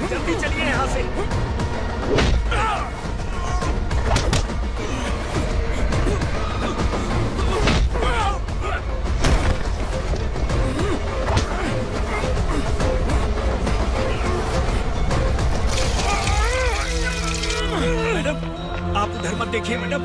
जल्दी चलिए यहाँ से। मैडम, आप उधर मत देखिए मैडम।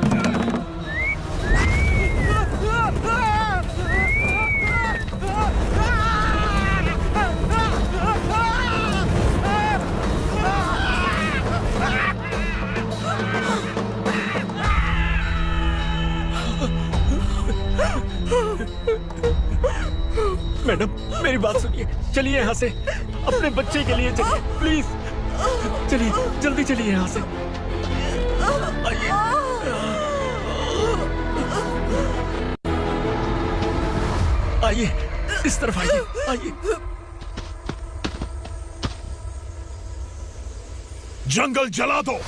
मैडम, मेरी बात सुनिए। चलिए यहाँ से, अपने बच्चे के लिए चलिए प्लीज। चलिए, जल्दी चलिए यहाँ से। आइए। आइए, इस तरफ आइए, आइए। जंगल जला दो।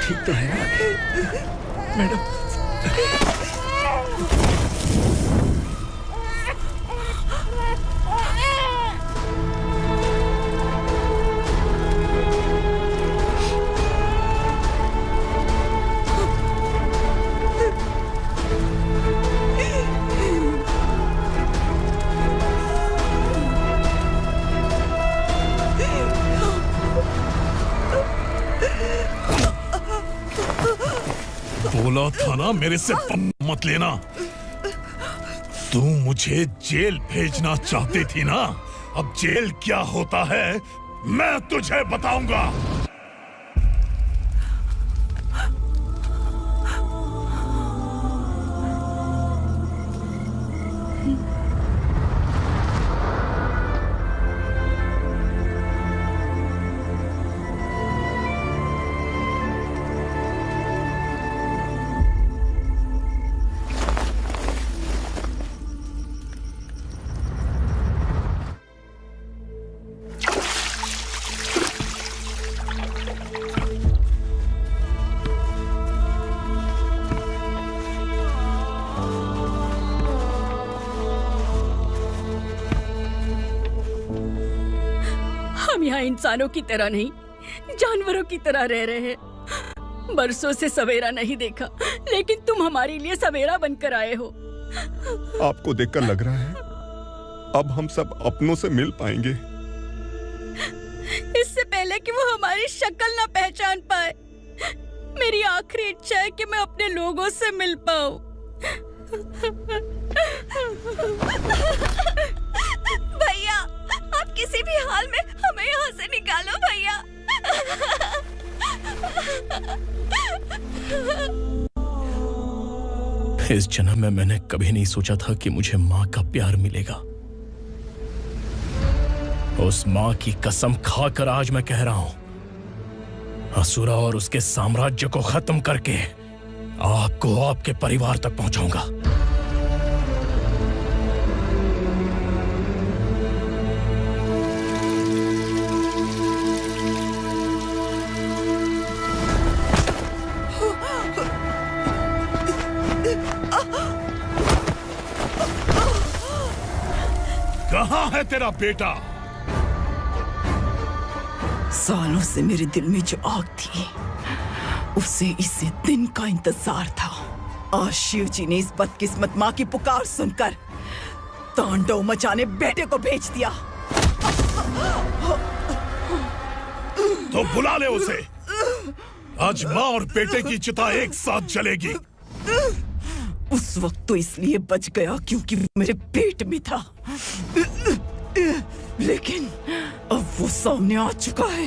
ठीक तो है मैडम? बोला था ना मेरे से मत लेना। तू मुझे जेल भेजना चाहती थी ना, अब जेल क्या होता है मैं तुझे बताऊंगा। हम यहाँ इंसानों की तरह नहीं, जानवरों की तरह रह रहे हैं। बरसों से सवेरा नहीं देखा, लेकिन तुम हमारे लिए सवेरा बनकर आए हो। आपको देखकर लग रहा है अब हम सब अपनों से मिल पाएंगे। इससे पहले कि वो हमारी शक्ल ना पहचान पाए, मेरी आखिरी इच्छा है कि मैं अपने लोगों से मिल पाऊं। भैया, आप किसी भी हाल में हमें यहाँ से निकालो भैया। इस जन्म में मैंने कभी नहीं सोचा था कि मुझे माँ का प्यार मिलेगा। उस माँ की कसम खाकर आज मैं कह रहा हूं, असुरा और उसके साम्राज्य को खत्म करके आपको आपके परिवार तक पहुंचाऊंगा। कहाँ है तेरा बेटा? सालों से मेरे दिल में जो आग थी, उसे इसी दिन का इंतजार था। आज शिव जी ने इस बदकिस्मत माँ की पुकार सुनकर तांडव मचाने बेटे को भेज दिया। तो बुला ले उसे। आज माँ और बेटे की चिता एक साथ जलेगी। उस वक्त तो इसलिए बच गया क्योंकि वो मेरे पेट में था, लेकिन अब वो सामने आ चुका है।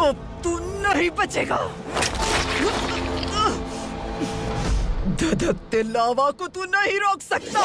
अब तू नहीं बचेगा। धधकते लावा को तू नहीं रोक सकता।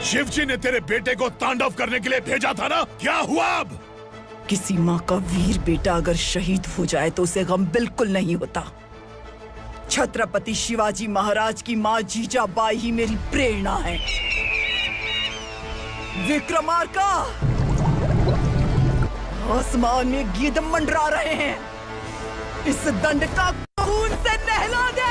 शिवजी ने तेरे बेटे को तांडव करने के लिए भेजा था ना, क्या हुआ अब? किसी माँ का वीर बेटा अगर शहीद हो जाए तो उसे गम बिल्कुल नहीं होता। छत्रपति शिवाजी महाराज की माँ जीजाबाई ही मेरी प्रेरणा है। विक्रमार्का, आसमान में गिद्ध मंडरा रहे हैं, इस दंड का खून से नहला दे।